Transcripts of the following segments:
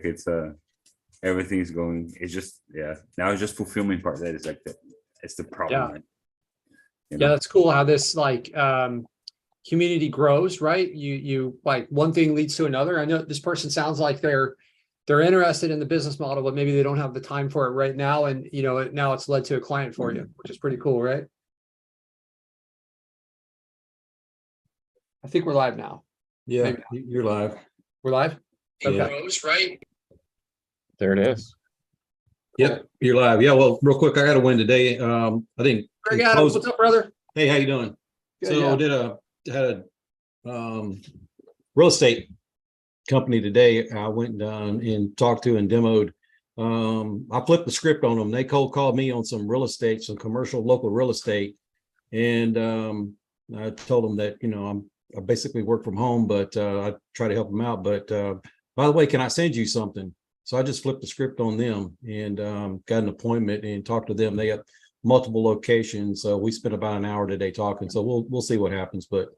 it's everything's going. It's just now it's just fulfillment part that is like it's the problem. Yeah. Right? Yeah, that's cool how this like community grows, right? You like one thing leads to another. I know this person sounds like they're interested in the business model, but maybe they don't have the time for it right now. And now it's led to a client for you, which is pretty cool, right? I think we're live now. Yeah, you're live. We're live? Yeah. Okay. Right. There it is. Yep, you're live. Yeah, well, real quick, I got a win today. I think. Greg Adams, what's up, brother? Hey, how you doing? Good, So had a real estate company today. I went down and talked to and demoed. I flipped the script on them. They cold called me on some real estate, some commercial local real estate, and I told them that I basically work from home, but I try to help them out. But by the way, can I send you something? So I just flipped the script on them and got an appointment and talked to them. They got multiple locations. So we spent about an hour today talking. So we'll see what happens, but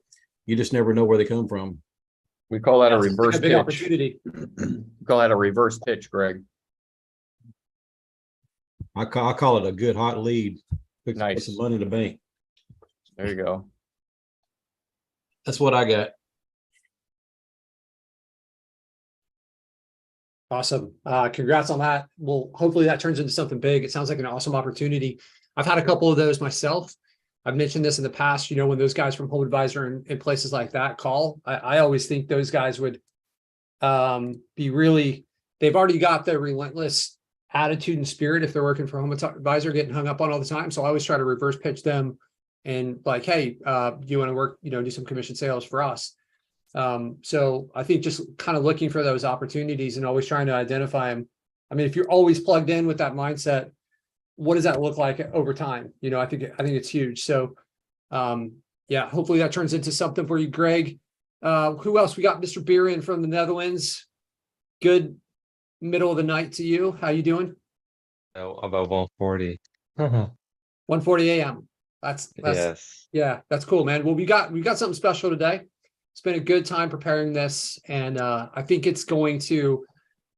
you just never know where they come from. We call that a That's reverse a big pitch. opportunity. We call that a reverse pitch, Greg. I call it a good hot lead. Put Nice. some money in the bank. There you go. That's what I got. Awesome. Congrats on that. Well, hopefully that turns into something big. It sounds like an awesome opportunity. I've had a couple of those myself. I've mentioned this in the past, when those guys from Home Advisor and places like that call, I always think those guys would be really, they've already got the relentless attitude and spirit if they're working for Home Advisor, getting hung up on all the time. So I always try to reverse pitch them and like, hey, do you want to work, do some commission sales for us? So I think just kind of looking for those opportunities and always trying to identify them. I mean, if you're always plugged in with that mindset, what does that look like over time? I think it's huge. So, hopefully that turns into something for you, Greg. Who else? We got Mr. Beerin from the Netherlands. Good middle of the night to you. How you doing? Oh, about 1:40. 1:40 a.m. That's Yes. Yeah, that's cool, man. Well, we got something special today. It's been a good time preparing this, and I think it's going to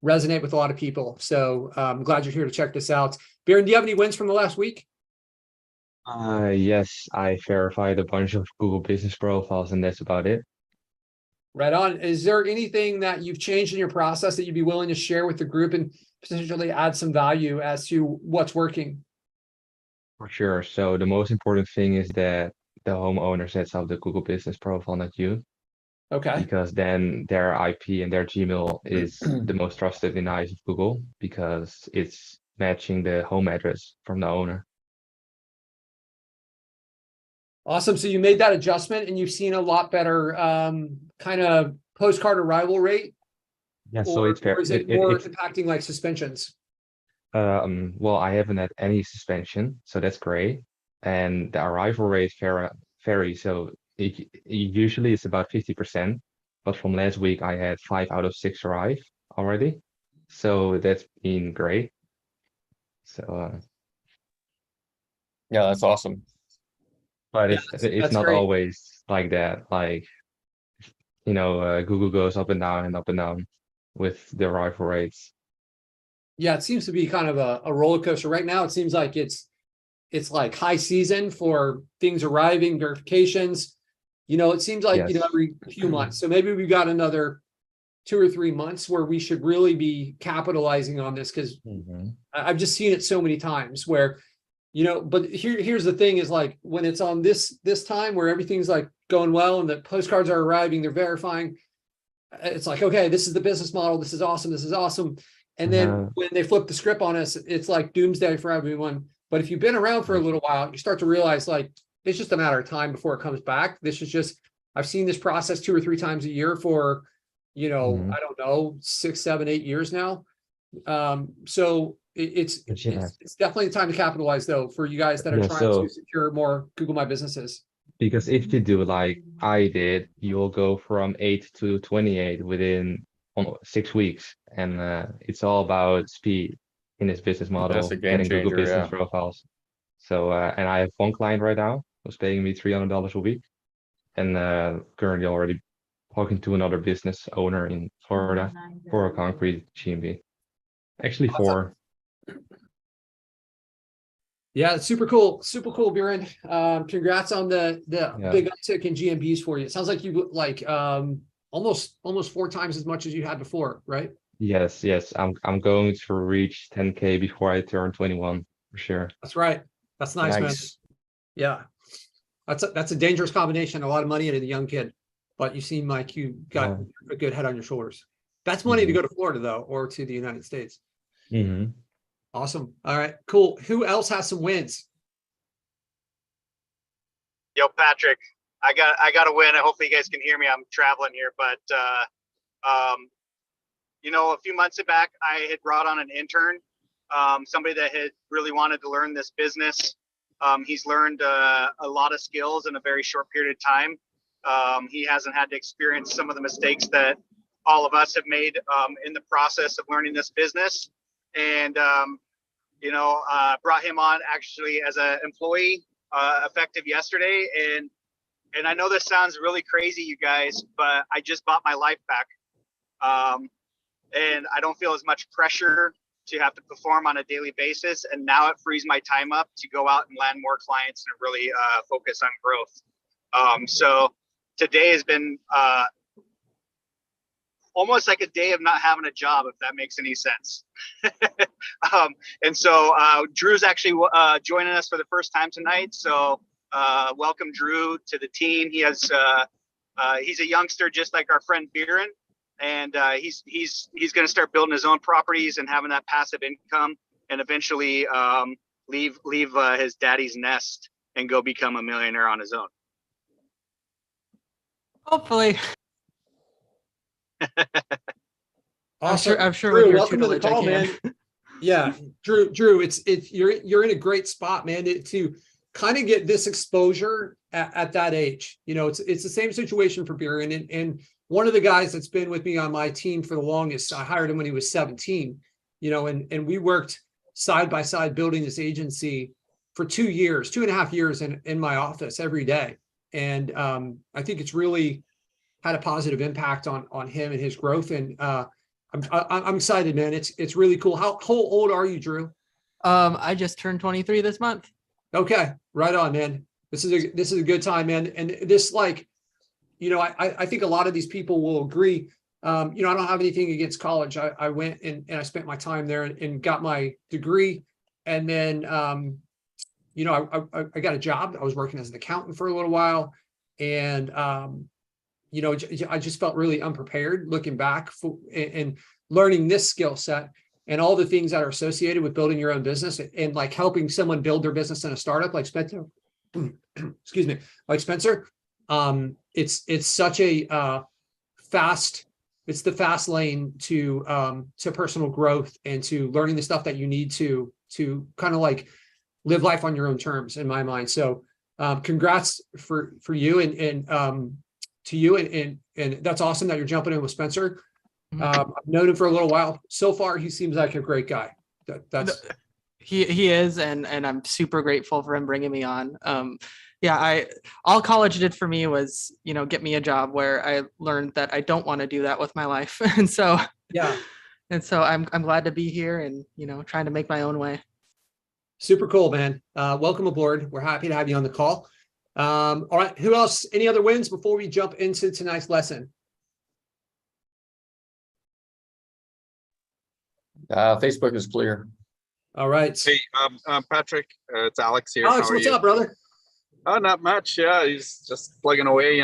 resonate with a lot of people. So I'm glad you're here to check this out. Baron, do you have any wins from the last week? Yes, I verified a bunch of Google business profiles, and that's about it. Right on. Is there anything that you've changed in your process that you'd be willing to share with the group and potentially add some value as to what's working? For sure. So the most important thing is that the homeowner sets up the Google business profile, not you, Okay. because then their IP and their Gmail is the most trusted in the eyes of Google because it's matching the home address from the owner. Awesome. So you made that adjustment and you've seen a lot better kind of postcard arrival rate? Yeah, so it's or is it more impacting like suspensions? well, I haven't had any suspension, so that's great. And the arrival rate vary. So it usually it's about 50%, but from last week I had 5 out of 6 arrive already. So that's been great. So Yeah, that's awesome. but Yeah, it's that's not great. always like that. Like, Google goes up and down with the arrival rates. Yeah, it seems to be kind of a roller coaster. Right now, it seems like it's like high season for things arriving, verifications. It seems like, Yes. every few months. So maybe we've got another 2 or 3 months where we should really be capitalizing on this because I've just seen it so many times where, but here's the thing is like when it's on this time where everything's like going well and the postcards are arriving, they're verifying. It's like, okay, this is the business model. This is awesome. This is awesome. And then when they flip the script on us, it's like doomsday for everyone. But if you've been around for a little while, you start to realize like it's just a matter of time before it comes back. This is just, I've seen this process 2 or 3 times a year for, I don't know, 6, 7, 8 years now. So it's definitely time to capitalize though for you guys that are trying to secure more Google My Businesses. Because if you do like I did, you'll go from 8 to 28 within 6 weeks, and it's all about speed in this business model. That's a game getting Google changer, business yeah. profiles. So and I have one client right now who's paying me $300 a week, and currently already talking to another business owner in Florida for a concrete GMB. Actually, Awesome. four. Yeah, it's super cool. Super cool, Buren. Congrats on the Yeah. big uptick in GMBs for you. It sounds like you like almost 4 times as much as you had before, right? Yes, yes. I'm going to reach 10K before I turn 21 for sure. That's right. That's nice, man. Nice. Yeah. That's a dangerous combination, a lot of money into the young kid, but you seem like you got a good head on your shoulders. That's money to go to Florida though, or to the United States. Mm-hmm. Awesome. All right, cool. Who else has some wins? Yo, Patrick, I got a win. Hopefully you guys can hear me. I'm traveling here, but a few months back, I had brought on an intern, somebody that had really wanted to learn this business. He's learned a lot of skills in a very short period of time. He hasn't had to experience some of the mistakes that all of us have made in the process of learning this business. And, brought him on actually as an employee effective yesterday. And I know this sounds really crazy, you guys, but I just bought my life back. And I don't feel as much pressure to have to perform on a daily basis. And now it frees my time up to go out and land more clients and really focus on growth. So today has been almost like a day of not having a job, if that makes any sense. And so Drew's actually joining us for the first time tonight. So welcome, Drew, to the team. He's a youngster just like our friend Biren. And he's going to start building his own properties and having that passive income, and eventually leave his daddy's nest and go become a millionaire on his own. Hopefully. Awesome. I'm sure Drew, with your welcome to the tutelage, I call, can. man. Yeah, Drew, you're in a great spot, man, to kind of get this exposure at that age. It's the same situation for Biren, and one of the guys that's been with me on my team for the longest, I hired him when he was 17, and we worked side by side building this agency for 2.5 years in my office every day. And I think it's really had a positive impact on him and his growth. And I'm excited, man. It's really cool. How old are you, Drew? I just turned 23 this month. Okay, right on, man. This is a good time, man. And this, like, I think a lot of these people will agree. I don't have anything against college. I went and I spent my time there and got my degree. And then, I got a job. I was working as an accountant for a little while. And, I just felt really unprepared looking back and learning this skill set and all the things that are associated with building your own business and like helping someone build their business in a startup like Spencer. Excuse me, like Spencer. It's such a it's the fast lane to personal growth and to learning the stuff that you need to kind of like live life on your own terms, in my mind. So congrats for you and to you and that's awesome that you're jumping in with Spencer. I've known him for a little while. So far, he seems like a great guy. He is, and I'm super grateful for him bringing me on. All college did for me was, get me a job where I learned that I don't want to do that with my life. And so I'm glad to be here and, trying to make my own way. Super cool, man. Welcome aboard. We're happy to have you on the call. All right. Who else? Any other wins before we jump into tonight's lesson? Facebook is clear. All right. Hey, Patrick, it's Alex here. Alex, How are what's you? up, brother? Oh, not much. Yeah, he's just plugging away,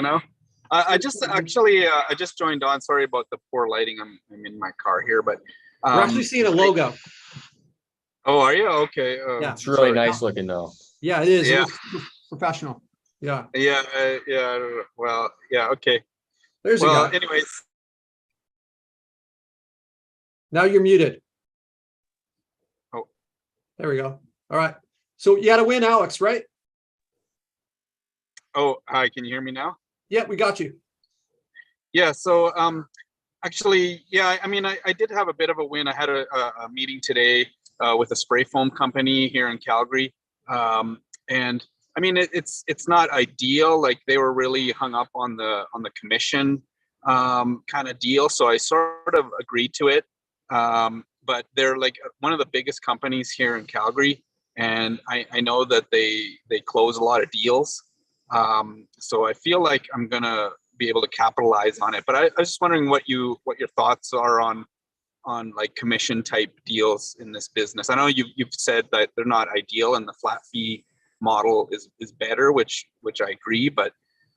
I just joined on. Sorry about the poor lighting. I'm in my car here, but We're actually seeing a logo. Oh, are you? Okay. Yeah. It's really nice looking though. Yeah, it is. Yeah. It looks professional. Yeah. Yeah. Well, yeah. Okay. There's a Well, guy. anyways. Now you're muted. Oh. There we go. All right. So you had to win, Alex, right? Oh, hi. Can you hear me now? Yeah, we got you. Yeah. So, actually, yeah. I mean, I did have a bit of a win. I had a meeting today with a spray foam company here in Calgary, and I mean, it's not ideal. Like they were really hung up on the commission, kind of deal. So I sort of agreed to it. But they're like one of the biggest companies here in Calgary. And I know that they close a lot of deals. So I feel like I'm going to be able to capitalize on it. But I was just wondering what your thoughts are on like commission type deals in this business. I know you've said that they're not ideal and the flat fee model is better, which I agree, but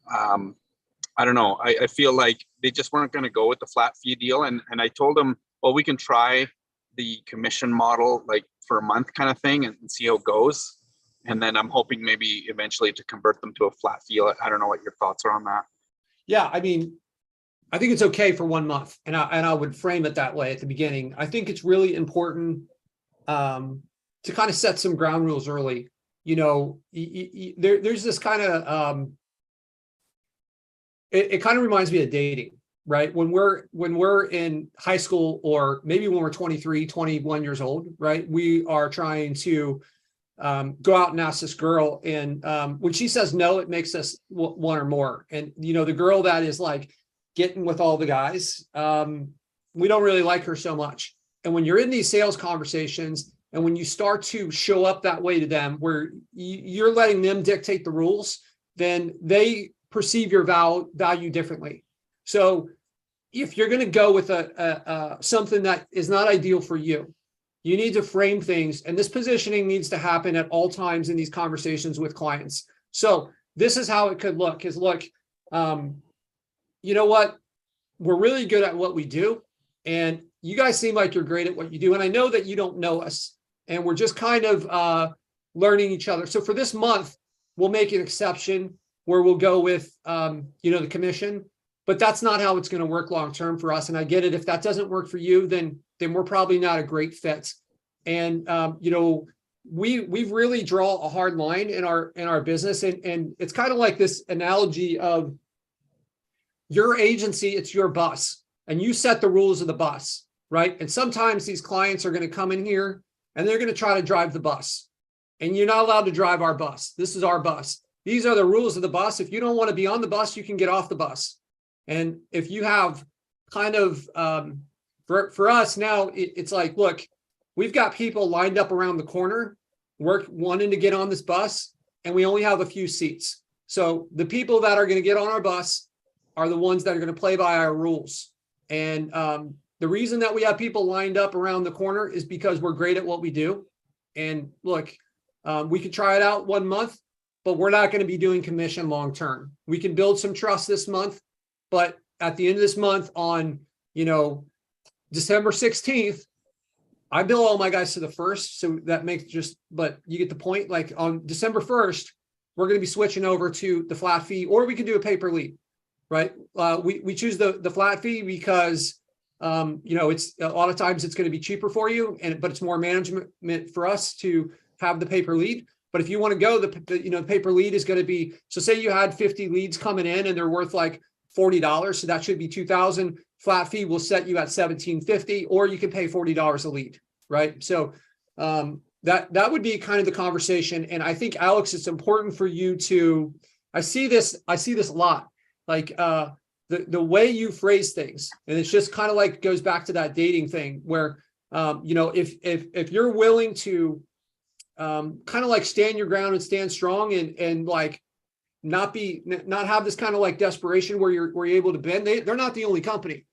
I don't know. I feel like they just weren't going to go with the flat fee deal. And I told them, well, we can try the commission model like for a month kind of thing and see how it goes. And then I'm hoping maybe eventually to convert them to a flat fee. I don't know what your thoughts are on that. Yeah, I mean, I think it's okay for 1 month, and I would frame it that way at the beginning. I think it's really important to kind of set some ground rules early. You know, there's this kind of it kind of reminds me of dating, right? When we're in high school, or maybe when we're 23, 21 years old, right? We are trying to go out and ask this girl, and when she says no, it makes us one or more. And you know, the girl that is like getting with all the guys, we don't really like her so much. And when you're in these sales conversations, and when you start to show up that way to them, where you're letting them dictate the rules, then they perceive your value differently. So if you're going to go with something that is not ideal for you, you need to frame things, and this positioning needs to happen at all times in these conversations with clients. So this is how it could look, is look, you know what, we're really good at what we do, and you guys seem like you're great at what you do. And I know that you don't know us, and we're just kind of learning each other. So for this month, we'll make an exception where we'll go with, you know, the commission, but that's not how it's going to work long-term for us. And I get it. If that doesn't work for you, then we're probably not a great fit. And, you know, we really draw a hard line in our business. And it's kind of like this analogy of your agency, it's your bus, and you set the rules of the bus, right? And sometimes these clients are going to come in here and they're going to try to drive the bus, and you're not allowed to drive our bus. This is our bus. These are the rules of the bus. If you don't want to be on the bus, you can get off the bus. And if you have kind of, for us now, it's like, look, we've got people lined up around the corner, wanting to get on this bus, and we only have a few seats. So the people that are going to get on our bus are the ones that are going to play by our rules. And the reason that we have people lined up around the corner is because we're great at what we do. And look, we could try it out 1 month, but we're not going to be doing commission long-term. We can build some trust this month, but at the end of this month, on, you know, December 16th, I bill all my guys to the 1st. So that makes but you get the point. Like on December 1st, we're going to be switching over to the flat fee, or we can do a pay per lead, right? We choose the flat fee because, you know, it's a lot of times it's going to be cheaper for you, but it's more management for us to have the pay per lead. But if you want to go, the pay per lead is going to be, so say you had 50 leads coming in and they're worth like $40. So that should be $2,000. Flat fee will set you at $1,750, or you can pay $40 a lead, right? So that would be kind of the conversation. And I think, Alex, it's important for you to, I see this a lot, like the way you phrase things. And it's just kind of like goes back to that dating thing where, you know, if you're willing to kind of like stand your ground and stand strong and like not have this kind of like desperation where you're able to bend. They're not the only company.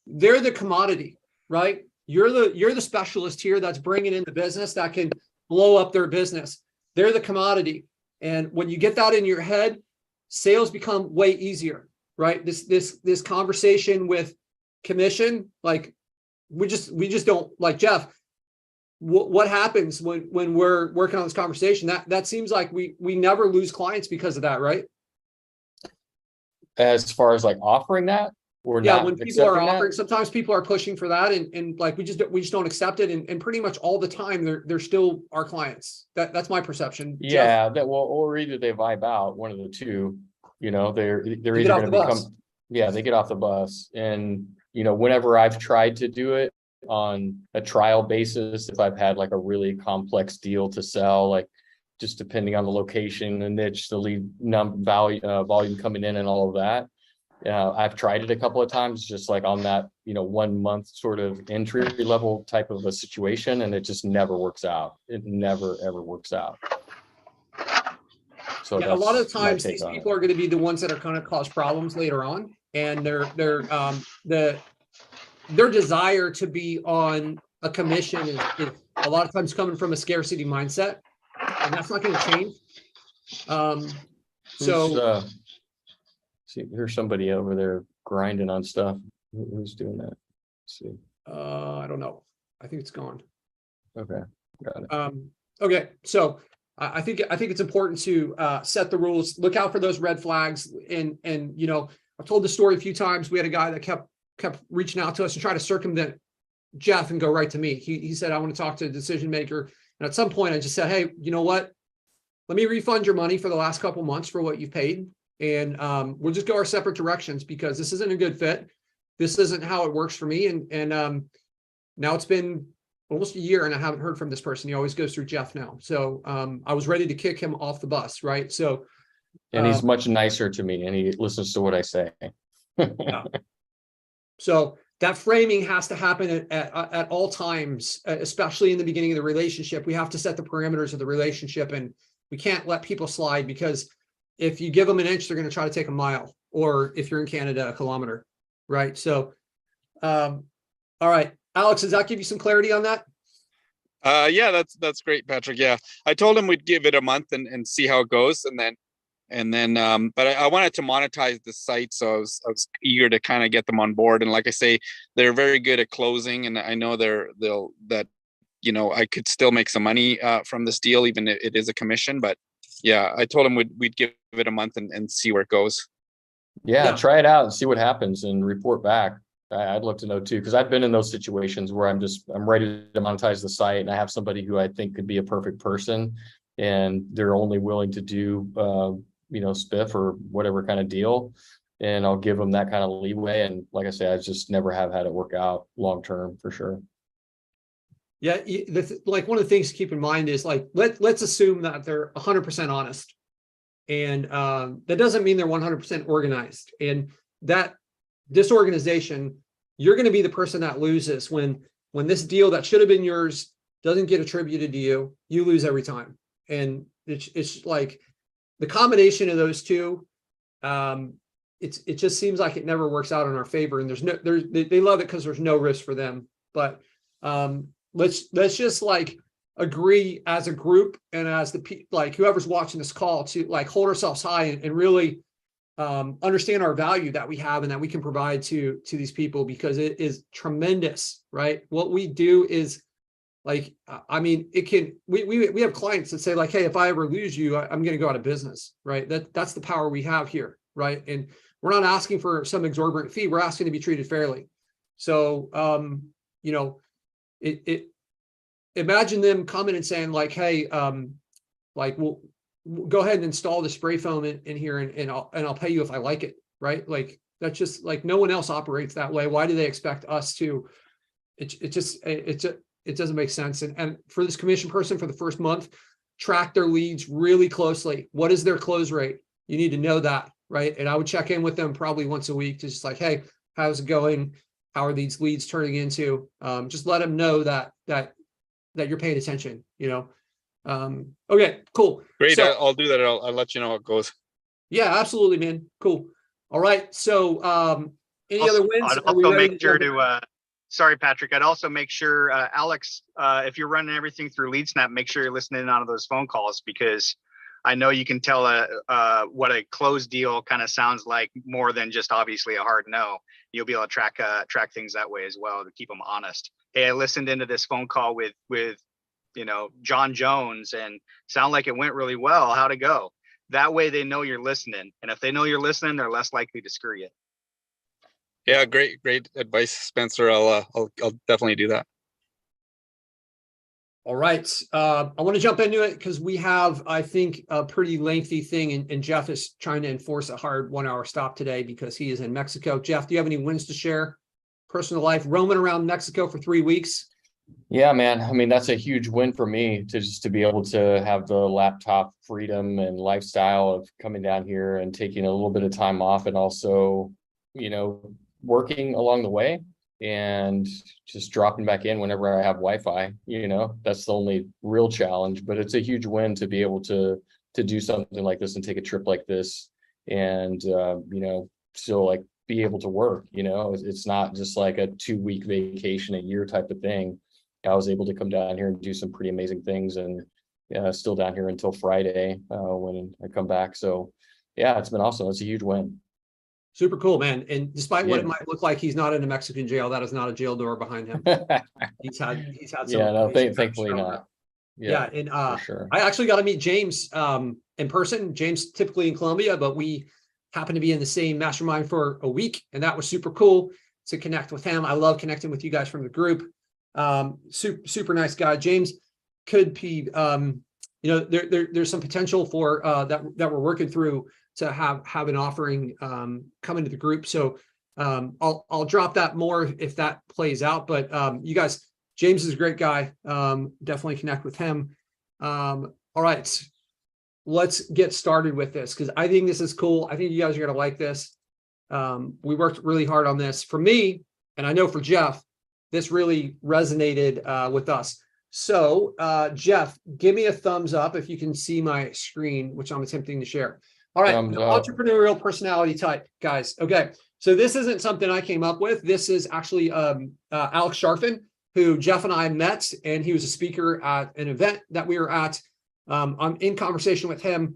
They're the commodity, right? You're the specialist here that's bringing in the business that can blow up their business. They're the commodity. And when you get that in your head, sales become way easier, right? This conversation with commission, like we just don't, like, Jeff, what happens when we're working on this conversation? That seems like we never lose clients because of that, right? As far as like offering that, or yeah, not when people are offering, that? sometimes people are pushing for that, and like we just don't accept it, and pretty much all the time they're still our clients. That's my perception. Yeah, Jeff? Or either they vibe out, one of the two. You know, they're either going to become, yeah, they get off the bus, and you know, whenever I've tried to do it on a trial basis, if I've had like a really complex deal to sell, like just depending on the location, the niche, the lead volume coming in and all of that, I've tried it a couple of times, just like on that, 1 month sort of entry level type of a situation, and it just never works out. It never, ever works out. So yeah, a lot of that's my times take these on people it. are going to be the ones that are going to cause problems later on, and their desire to be on a commission is a lot of times coming from a scarcity mindset, and that's not going to change. See, here's somebody over there grinding on stuff. Who's doing that? Let's see. I don't know. I think it's gone. Okay, got it. Okay, so I think it's important to set the rules, look out for those red flags, and I've told the story a few times. We had a guy that kept reaching out to us and try to circumvent Jeff and go right to me. He said, I want to talk to a decision maker. And at some point I just said, hey, you know what? Let me refund your money for the last couple months for what you've paid. And we'll just go our separate directions, because this isn't a good fit. This isn't how it works for me. And now it's been almost a year and I haven't heard from this person. He always goes through Jeff now. So I was ready to kick him off the bus. Right. So. And he's much nicer to me, and he listens to what I say. Yeah. So that framing has to happen at all times, especially in the beginning of the relationship. We have to set the parameters of the relationship, and we can't let people slide, because if you give them an inch, they're going to try to take a mile, or if you're in Canada, a kilometer. Right. So, all right, Alex, does that give you some clarity on that? Yeah, that's great, Patrick. Yeah, I told him we'd give it a month and see how it goes, and then but I wanted to monetize the site, so I was eager to kind of get them on board. And like I say, they're very good at closing, and I know I could still make some money from this deal, even if it is a commission. But yeah, I told him we'd give it a month and see where it goes. Yeah, try it out and see what happens and report back. I'd love to know too, because I've been in those situations where I'm ready to monetize the site, and I have somebody who I think could be a perfect person, and they're only willing to do spiff or whatever kind of deal, and I'll give them that kind of leeway. And like I say, I just never have had it work out long term for sure. Yeah, like one of the things to keep in mind is, like, let's assume that they're 100% honest, and that doesn't mean they're 100% organized. And that disorganization, you're going to be the person that loses when this deal that should have been yours doesn't get attributed to you. You lose every time, and it's like the combination of those two. It just seems like it never works out in our favor, and they love it because there's no risk for them. But let's just like agree as a group and as whoever's watching this call to like hold ourselves high and really understand our value that we have and that we can provide to these people, because it is tremendous, right? What we do is, like, I mean, we have clients that say, like, hey, if I ever lose you, I'm going to go out of business, right? That's the power we have here, right? And we're not asking for some exorbitant fee. We're asking to be treated fairly. So, imagine them coming and saying, like, hey, we'll go ahead and install the spray foam in here, and I'll pay you if I like it, right? Like, that's just like, no one else operates that way. Why do they expect us to? It doesn't make sense. And for this commission person, for the first month, track their leads really closely. What is their close rate? You need to know that, right? And I would check in with them probably once a week to just like, hey, how's it going? How are these leads turning into? Just let them know that you're paying attention, Okay, cool. Great. So, I'll do that. I'll let you know how it goes. Yeah, absolutely, man. Cool. All right. So any other wins? I'd also make sure to sorry, Patrick, I'd also make sure, Alex, if you're running everything through LeadSnap, make sure you're listening on to those phone calls, because I know you can tell what a closed deal kind of sounds like, more than just obviously a hard no. You'll be able to track things that way as well, to keep them honest. Hey, I listened into this phone call with John Jones, and sound like it went really well. How'd it go? That way they know you're listening. And if they know you're listening, they're less likely to screw you. Yeah, great advice, Spencer. I'll definitely do that. All right. I want to jump into it because we have, I think, a pretty lengthy thing, and Jeff is trying to enforce a hard 1 hour stop today because he is in Mexico. Jeff, do you have any wins to share? Personal life, roaming around Mexico for 3 weeks. Yeah, man. I mean, that's a huge win for me to be able to have the laptop freedom and lifestyle of coming down here and taking a little bit of time off, and also working along the way and just dropping back in whenever I have Wi-Fi. That's the only real challenge, but it's a huge win to be able to do something like this and take a trip like this and, still like be able to work. It's not just like a 2-week vacation a year type of thing. I was able to come down here and do some pretty amazing things, and still down here until Friday when I come back. So yeah, it's been awesome. It's a huge win. Super cool, man. And despite what it might look like, he's not in a Mexican jail. That is not a jail door behind him. He's had some. Yeah, no, thankfully not. Yeah, and for sure. I actually got to meet James in person. James typically in Colombia, but we happened to be in the same mastermind for a week, and that was super cool to connect with him. I love connecting with you guys from the group. Super nice guy. James could be, there's some potential for that we're working through to have an offering come into the group. So I'll drop that more if that plays out. But you guys, James is a great guy. Definitely connect with him. All right, let's get started with this because I think this is cool. I think you guys are going to like this. We worked really hard on this. For me, and I know for Jeff, this really resonated with us. So Jeff, give me a thumbs up if you can see my screen, which I'm attempting to share. All right, entrepreneurial personality type, guys. Okay, so this isn't something I came up with. This is actually Alex Sharfin, who Jeff and I met, and he was a speaker at an event that we were at. I'm in conversation with him,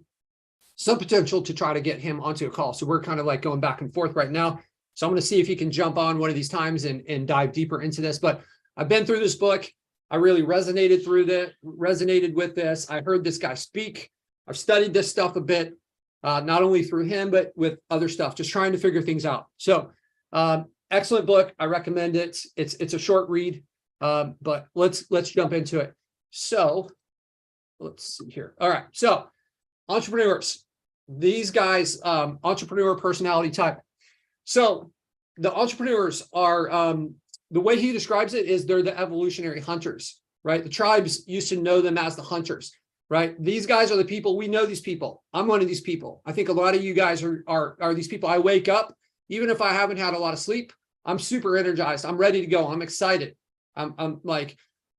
some potential to try to get him onto a call. So we're kind of like going back and forth right now. So I'm going to see if he can jump on one of these times and dive deeper into this. But I've been through this book. I really resonated with this. I heard this guy speak. I've studied this stuff a bit, not only through him, but with other stuff, just trying to figure things out. So excellent book. I recommend it. It's a short read, but let's jump into it. So let's see here. All right. So entrepreneurs, these guys, entrepreneur personality type. So the entrepreneurs are, the way he describes it is they're the evolutionary hunters, right? The tribes used to know them as the hunters, right? These guys are the people, we know these people. I'm one of these people. I think a lot of you guys are these people. I wake up, even if I haven't had a lot of sleep, I'm super energized. I'm ready to go. I'm excited. I'm like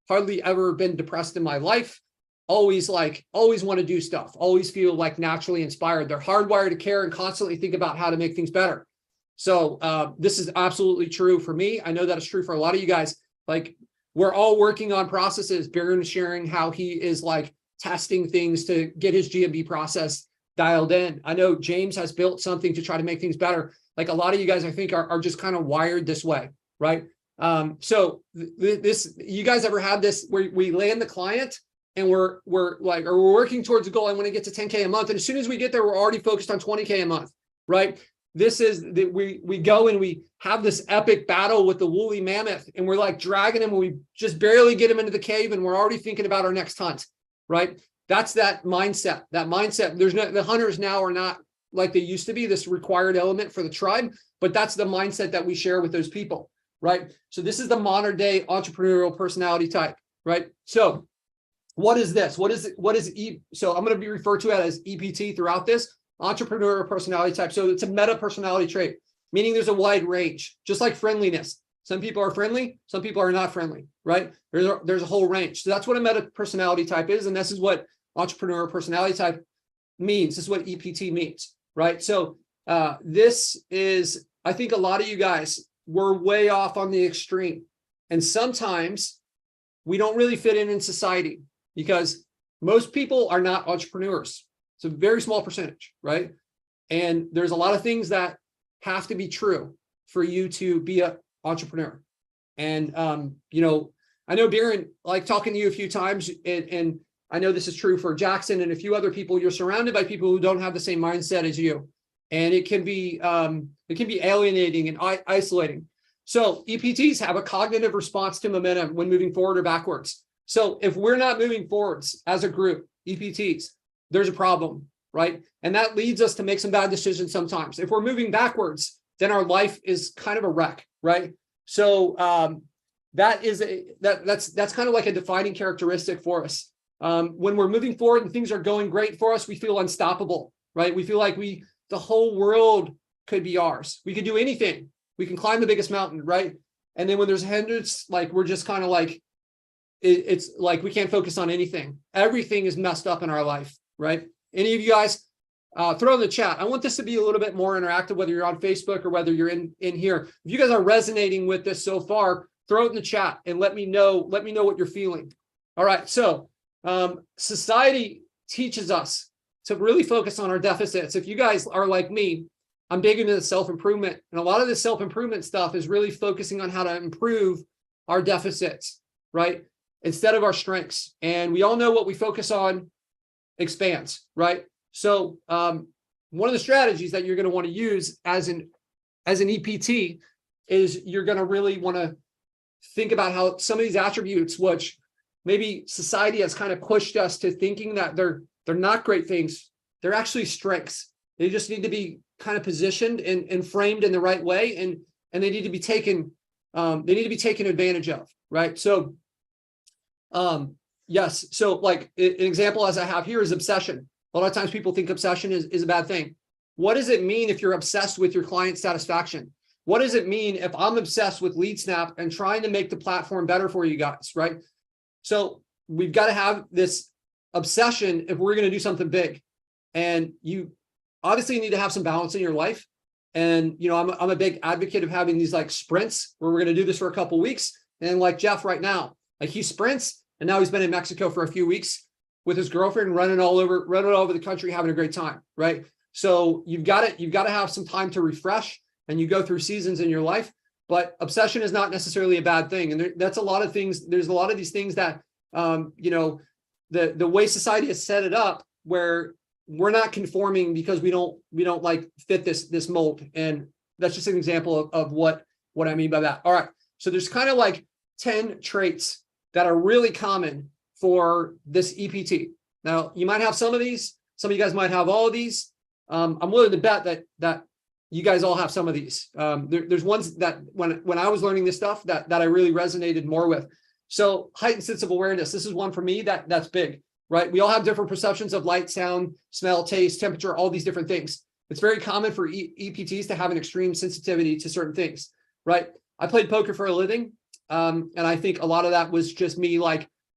hardly ever been depressed in my life. Always want to do stuff. Always feel like naturally inspired. They're hardwired to care and constantly think about how to make things better. So this is absolutely true for me. I know that it's true for a lot of you guys. Like we're all working on processes. Baron is sharing how he is like testing things to get his GMB process dialed in. I know James has built something to try to make things better. Like a lot of you guys, I think are just kind of wired this way, right? So you guys ever had this where we land the client and we're working towards a goal. I want to get to 10K a month. And as soon as we get there, we're already focused on 20K a month, right? This is that we go and we have this epic battle with the woolly mammoth and we're like dragging him and we just barely get him into the cave and we're already thinking about our next hunt, right? That's that mindset. The hunters now are not like they used to be, this required element for the tribe, but that's the mindset that we share with those people, right? So this is the modern day entrepreneurial personality type, right? So what is this? So I'm going to be referred to it as EPT throughout this. Entrepreneurial personality type. So it's a meta personality trait, meaning there's a wide range, just like friendliness. Some people are friendly, some people are not friendly, right? There's a whole range. So that's what a meta personality type is. And this is what entrepreneurial personality type means. This is what EPT means, right? So this is, I think a lot of you guys were way off on the extreme. And sometimes we don't really fit in society because most people are not entrepreneurs. It's a very small percentage, right? And there's a lot of things that have to be true for you to be an entrepreneur. And, I know Baron, like talking to you a few times, and I know this is true for Jackson and a few other people, you're surrounded by people who don't have the same mindset as you. And it can be alienating and isolating. So EPTs have a cognitive response to momentum when moving forward or backwards. So if we're not moving forwards as a group, EPTs, there's a problem, right? And that leads us to make some bad decisions sometimes. If we're moving backwards, then our life is kind of a wreck, right? So that's kind of like a defining characteristic for us. When we're moving forward and things are going great for us, we feel unstoppable, right? We feel like the whole world could be ours. We could do anything. We can climb the biggest mountain, right? And then when there's hindrance, like we're just kind of like, it's like we can't focus on anything. Everything is messed up in our life, right? Any of you guys, throw in the chat. I want this to be a little bit more interactive, whether you're on Facebook or whether you're in here. If you guys are resonating with this so far, throw it in the chat and let me know what you're feeling. All right. So society teaches us to really focus on our deficits. If you guys are like me, I'm big into the self-improvement. And a lot of the self-improvement stuff is really focusing on how to improve our deficits, right? Instead of our strengths. And we all know what we focus on expands, right? So one of the strategies that you're going to want to use as an EPT is you're going to really want to think about how some of these attributes, which maybe society has kind of pushed us to thinking that they're not great things, they're actually strengths. They just need to be kind of positioned and framed in the right way, and they need to be taken advantage of, right? So yes, so like an example as I have here is obsession. A lot of times people think obsession is a bad thing. What does it mean if you're obsessed with your client satisfaction? What does it mean if I'm obsessed with LeadSnap and trying to make the platform better for you guys, right? So we've got to have this obsession if we're going to do something big. And you obviously need to have some balance in your life. And, you know, I'm a big advocate of having these like sprints where we're going to do this for a couple of weeks. And like Jeff right now, like he sprints and now he's been in Mexico for a few weeks with his girlfriend, running all over the country, having a great time, right? So you've got to have some time to refresh, and you go through seasons in your life. But obsession is not necessarily a bad thing, and that's a lot of things. There's a lot of these things that you know, the way society has set it up, where we're not conforming because we don't like fit this mold, and that's just an example of what I mean by that. All right, so there's kind of like 10 traits that are really common for this EPT. Now, you might have some of these. Some of you guys might have all of these. I'm willing to bet that you guys all have some of these. There's ones that when I was learning this stuff that I really resonated more with. So heightened sense of awareness. This is one for me that's big, right? We all have different perceptions of light, sound, smell, taste, temperature, all these different things. It's very common for EPTs to have an extreme sensitivity to certain things, right? I played poker for a living. And I think a lot of that was just me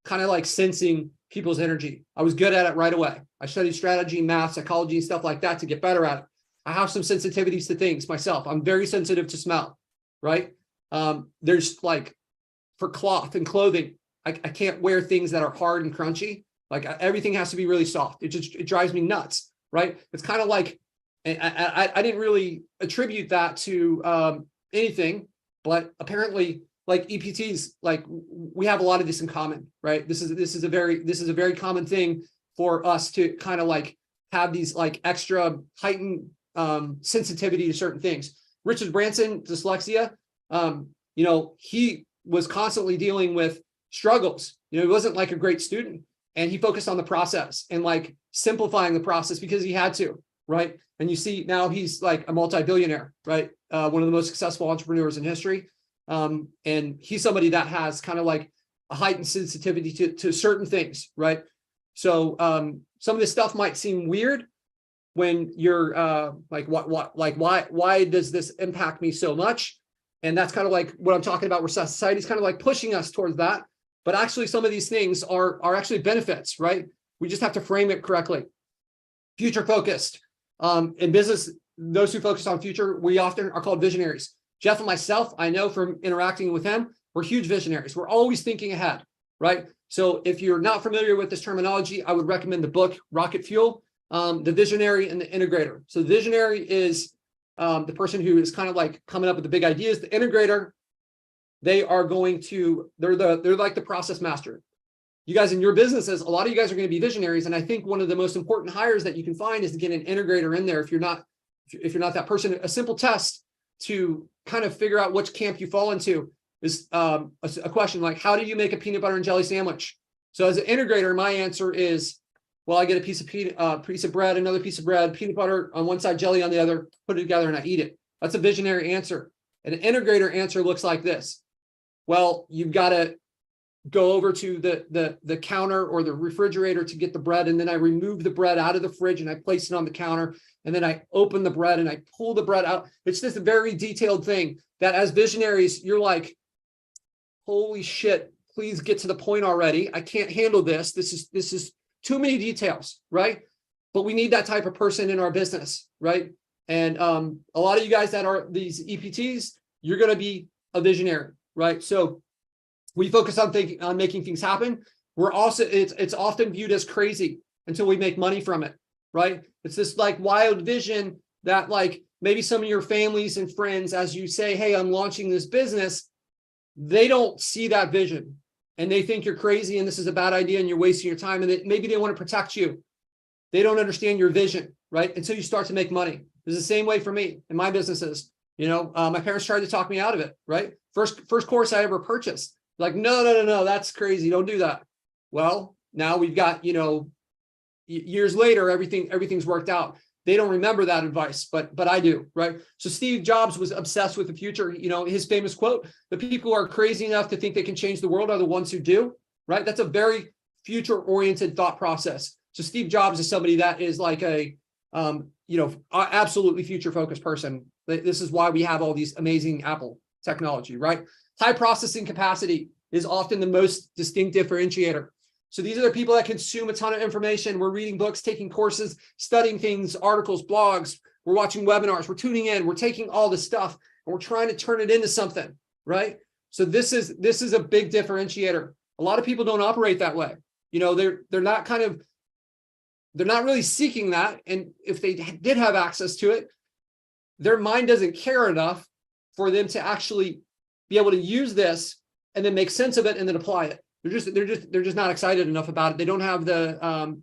kind of sensing people's energy. I was good at it right away. I studied strategy, math, psychology, and stuff like that to get better at it. I have some sensitivities to things myself. I'm very sensitive to smell, right? There's like for cloth and clothing, I can't wear things that are hard and crunchy. Like everything has to be really soft. It drives me nuts, right? It's kind of like, I didn't really attribute that to anything, but apparently like EPTs, like we have a lot of this in common, right? This is a very common thing for us to kind of like have these like extra heightened sensitivity to certain things. Richard Branson, dyslexia, you know, he was constantly dealing with struggles. You know, he wasn't like a great student, and he focused on the process and like simplifying the process because he had to, right? And you see now he's like a multi-billionaire, right? One of the most successful entrepreneurs in history. And he's somebody that has kind of like a heightened sensitivity to certain things, right? So some of this stuff might seem weird when you're why does this impact me so much? And that's kind of like what I'm talking about, where society's kind of like pushing us towards that. But actually, some of these things are actually benefits, right? We just have to frame it correctly. Future focused. In business, those who focus on future, we often are called visionaries. Jeff and myself, I know from interacting with him, we're huge visionaries. We're always thinking ahead, right? So if you're not familiar with this terminology, I would recommend the book Rocket Fuel, The Visionary and the Integrator. So the visionary is the person who is kind of like coming up with the big ideas. The integrator, they're like the process master. You guys in your businesses, a lot of you guys are going to be visionaries. And I think one of the most important hires that you can find is to get an integrator in there. If you're not that person, a simple test to kind of figure out which camp you fall into is a question like, how do you make a peanut butter and jelly sandwich? So as an integrator, my answer is, well, I get a piece of bread, another piece of bread, peanut butter on one side, jelly on the other, put it together and I eat it. That's a visionary answer. An integrator answer looks like this. Well, you've got to go over to the counter or the refrigerator to get the bread, and then I remove the bread out of the fridge and I place it on the counter, and then I open the bread and I pull the bread out. It's just a very detailed thing that as visionaries, you're like, holy shit, please get to the point already. I can't handle this. This is too many details, right? But we need that type of person in our business, right? And a lot of you guys that are these EPTs, you're going to be a visionary, right? So we focus on making things happen. We're also, it's often viewed as crazy until we make money from it, right? It's this like wild vision that like maybe some of your families and friends, as you say, hey, I'm launching this business, they don't see that vision and they think you're crazy and this is a bad idea and you're wasting your time, and maybe they want to protect you. They don't understand your vision, right? Until you start to make money. It's the same way for me in my businesses. You know, my parents tried to talk me out of it, right? First course I ever purchased. Like, no, that's crazy. Don't do that. Well, now we've got, you know, years later, everything's worked out. They don't remember that advice, but I do, right? So Steve Jobs was obsessed with the future. You know, his famous quote, the people who are crazy enough to think they can change the world are the ones who do, right? That's a very future-oriented thought process. So Steve Jobs is somebody that is like a, you know, absolutely future-focused person. This is why we have all these amazing Apple technology, right? High processing capacity is often the most distinct differentiator. So these are the people that consume a ton of information. We're reading books, taking courses, studying things, articles, blogs. We're watching webinars. We're tuning in. We're taking all this stuff and we're trying to turn it into something, right? So this is a big differentiator. A lot of people don't operate that way. You know, they're not really seeking that. And if they did have access to it, their mind doesn't care enough for them to actually be able to use this and then make sense of it and then apply it. They're just not excited enough about it. They don't have the,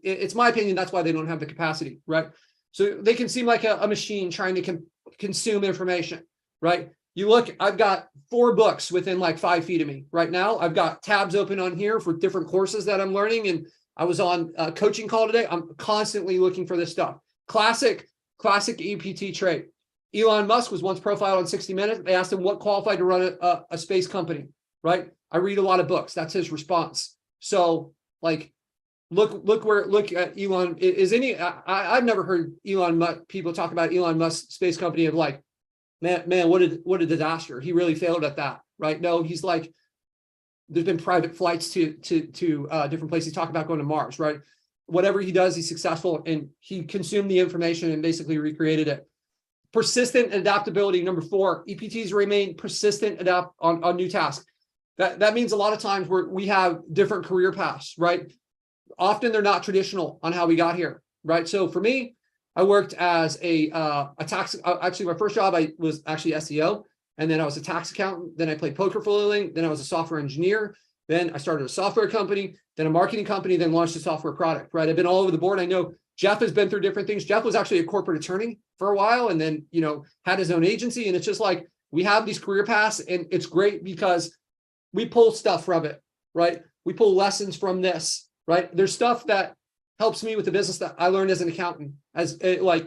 it's my opinion, that's why they don't have the capacity, right? So they can seem like a machine trying to consume information, right? You look, I've got 4 books within like 5 feet of me right now. I've got tabs open on here for different courses that I'm learning. And I was on a coaching call today. I'm constantly looking for this stuff. Classic EPT trait. Elon Musk was once profiled on 60 Minutes. They asked him what qualified to run a space company, right? I read a lot of books. That's his response. So like, look at Elon. I've never heard Elon Musk people talk about Elon Musk's space company of like, man, what a disaster. He really failed at that, right? No, he's like, there's been private flights to different places. Talk about going to Mars, right? Whatever he does, he's successful, and he consumed the information and basically recreated it. Persistent adaptability, number 4. EPTs remain persistent on new tasks. That means a lot of times we have different career paths, right? Often they're not traditional on how we got here, right? So for me, I worked as a tax. Actually, my first job I was actually SEO, and then I was a tax accountant. Then I played poker for a living. Then I was a software engineer. Then I started a software company, then a marketing company, then launched a software product, right? I've been all over the board. I know Jeff has been through different things. Jeff was actually a corporate attorney for a while and then, you know, had his own agency. And it's just like, we have these career paths and it's great because we pull stuff from it, right? We pull lessons from this, right? There's stuff that helps me with the business that I learned as an accountant. Like,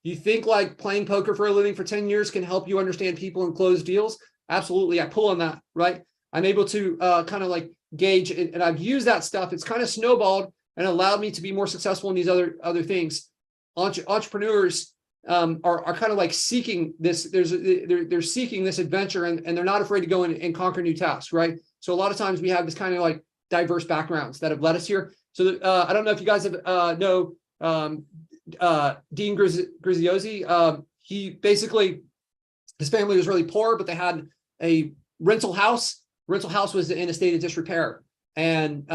you think like playing poker for a living for 10 years can help you understand people and close deals? Absolutely. I pull on that, right? I'm able to kind of like gauge, and I've used that stuff. It's kind of snowballed and allowed me to be more successful in these other things. Entrepreneurs are kind of like seeking this. They're seeking this adventure, and they're not afraid to go and conquer new tasks, right? So a lot of times we have this kind of like diverse backgrounds that have led us here. So I don't know if you guys know Dean Graziosi. He basically, his family was really poor, but they had a rental house. Rental house was in a state of disrepair. And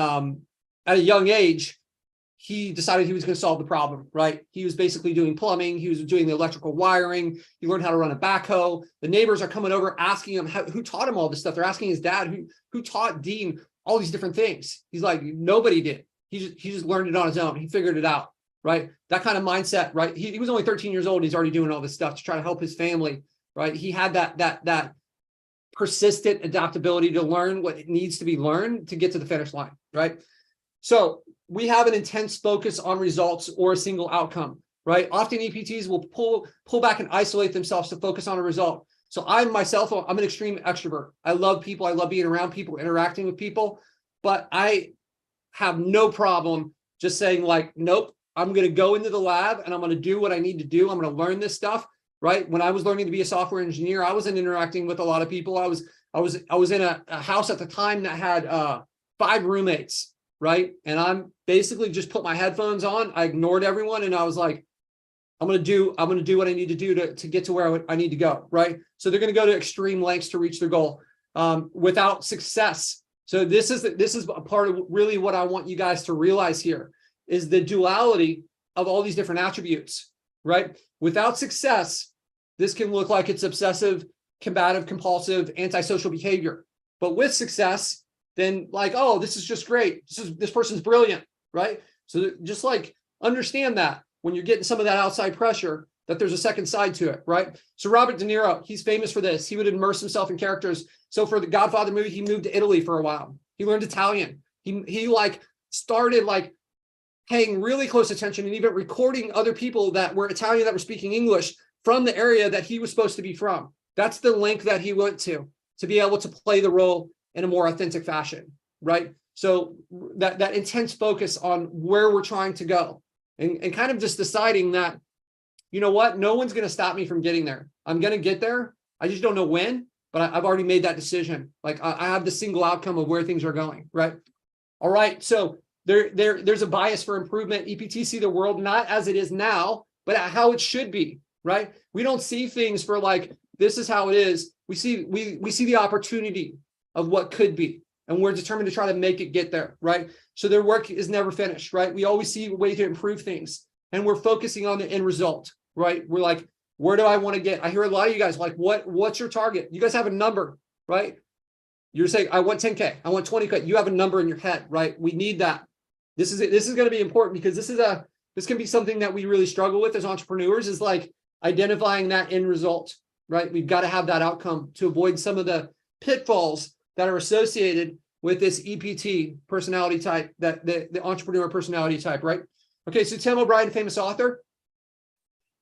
at a young age, he decided he was going to solve the problem, right? He was basically doing plumbing. He was doing the electrical wiring. He learned how to run a backhoe. The neighbors are coming over asking him who taught him all this stuff. They're asking his dad, who taught Dean all these different things. He's like, nobody did. He just learned it on his own. He figured it out, right? That kind of mindset, right? He was only 13 years old. And he's already doing all this stuff to try to help his family, right? He had that persistent adaptability to learn what it needs to be learned to get to the finish line, right? So we have an intense focus on results or a single outcome, right? Often EPTs will pull back and isolate themselves to focus on a result. So I myself, I'm an extreme extrovert. I love people. I love being around people, interacting with people, but I have no problem just saying like, nope, I'm going to go into the lab and I'm going to do what I need to do. I'm going to learn this stuff, right? When I was learning to be a software engineer, I wasn't interacting with a lot of people. I was in a house at the time that had 5 roommates, right? And I'm basically just put my headphones on. I ignored everyone. And I was like, I'm going to do what I need to do to get to where I need to go, right? So they're going to go to extreme lengths to reach their goal without success. So this is a part of really what I want you guys to realize here is the duality of all these different attributes, right? Without success, this can look like it's obsessive, combative, compulsive, antisocial behavior. But with success, then like, oh, this is just great. This person's brilliant, right? So just like understand that when you're getting some of that outside pressure, that there's a second side to it, right? So Robert De Niro, he's famous for this. He would immerse himself in characters. So for the Godfather movie, he moved to Italy for a while. He learned Italian. He like started like paying really close attention and even recording other people that were Italian that were speaking English from the area that he was supposed to be from. That's the link that he went to be able to play the role in a more authentic fashion, right? So that intense focus on where we're trying to go and kind of just deciding that, you know what, no one's going to stop me from getting there. I'm going to get there. I just don't know when, but I've already made that decision. Like I have the single outcome of where things are going, right? All right. So there's a bias for improvement. EPTs see the world not as it is now, but how it should be, right? We don't see things for like, this is how it is. We see the opportunity of what could be, and we're determined to try to make it get there, right? So their work is never finished, right? We always see a way to improve things, and we're focusing on the end result, right? We're like, where do I want to get? I hear a lot of you guys like, what's your target? You guys have a number, right? You're saying, I want 10K, I want 20K. You have a number in your head, right? We need that. This is going to be important because this can be something that we really struggle with as entrepreneurs is like identifying that end result, right? We've got to have that outcome to avoid some of the pitfalls that are associated with this EPT personality type, that the entrepreneur personality type, right? Okay, so Tim O'Brien, famous author,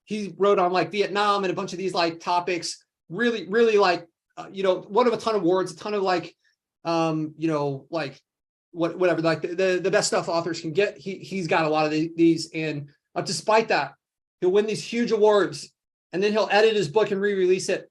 he wrote on like Vietnam and a bunch of these like topics, really, really like, one of a ton of words, a ton of like, like whatever, like the best stuff authors can get. He's got a lot of these, and despite that, he'll win these huge awards, and then he'll edit his book and re-release it.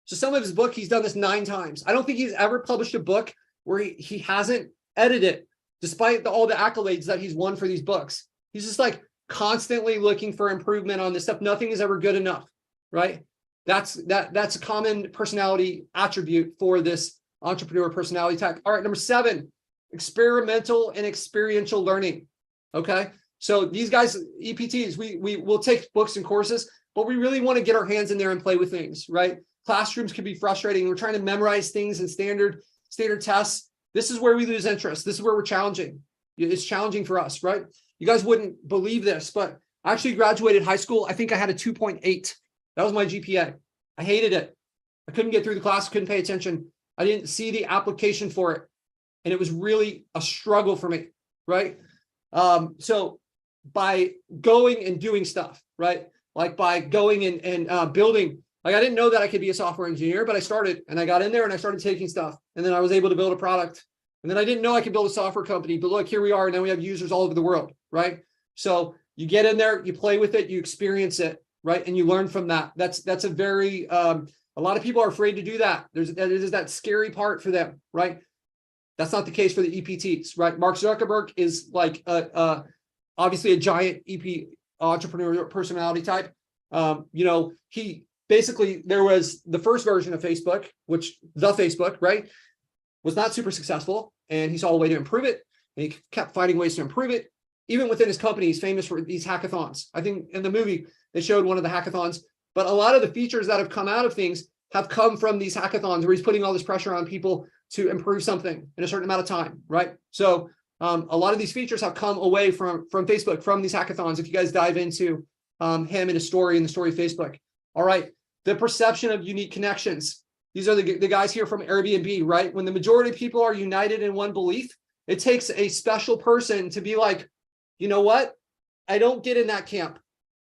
So some of his book, he's done this 9 times. I don't think he's ever published a book where he hasn't edited it, despite all the accolades that he's won for these books. He's just like constantly looking for improvement on this stuff. Nothing is ever good enough, right? That's a common personality attribute for this entrepreneur personality type. All right, number 7, experimental and experiential learning. Okay, so these guys, EPTs, we will take books and courses, but we really want to get our hands in there and play with things, right? Classrooms can be frustrating. We're trying to memorize things in standard tests. This is where we lose interest. This is where we're challenging. It's challenging for us, right? You guys wouldn't believe this, but I actually graduated high school. I think I had a 2.8. That was my GPA. I hated it. I couldn't get through the class, couldn't pay attention. I didn't see the application for it. And it was really a struggle for me, right? So by going and doing stuff, right? Like by going and building, like I didn't know that I could be a software engineer, but I started and I got in there and I started taking stuff. And then I was able to build a product. And then I didn't know I could build a software company, but look, here we are. Now we have users all over the world, right? So you get in there, you play with it, you experience it, right? And you learn from that. That's a very, a lot of people are afraid to do that. There's that scary part for them, right? That's not the case for the EPTs, right? Mark Zuckerberg is like obviously a giant EP entrepreneurial personality type. He basically, there was the first version of Facebook, the Facebook, right, was not super successful, and he saw a way to improve it, and he kept finding ways to improve it. Even within his company, he's famous for these hackathons. I think in the movie, they showed one of the hackathons, but a lot of the features that have come out of things have come from these hackathons where he's putting all this pressure on people to improve something in a certain amount of time, right? So a lot of these features have come away from Facebook, from these hackathons. If you guys dive into him and his story in the story of Facebook. All right, the perception of unique connections. These are the guys here from Airbnb, right? When the majority of people are united in one belief, it takes a special person to be like, you know what? I don't get in that camp.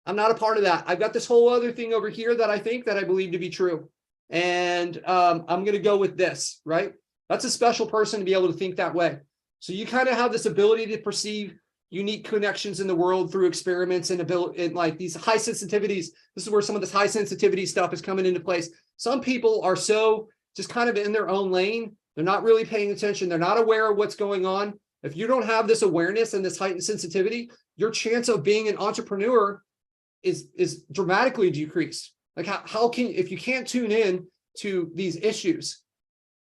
I'm not a part of that. I've got this whole other thing over here that I believe to be true. and I'm going to go with this, right? That's a special person to be able to think that way. So you kind of have this ability to perceive unique connections in the world through experiments and ability, and like these high sensitivities. This is where some of this high sensitivity stuff is coming into place. Some people are so just kind of in their own lane. They're not really paying attention. They're not aware of what's going on. If you don't have this awareness and this heightened sensitivity, your chance of being an entrepreneur is dramatically decreased. Like how can, if you can't tune in to these issues,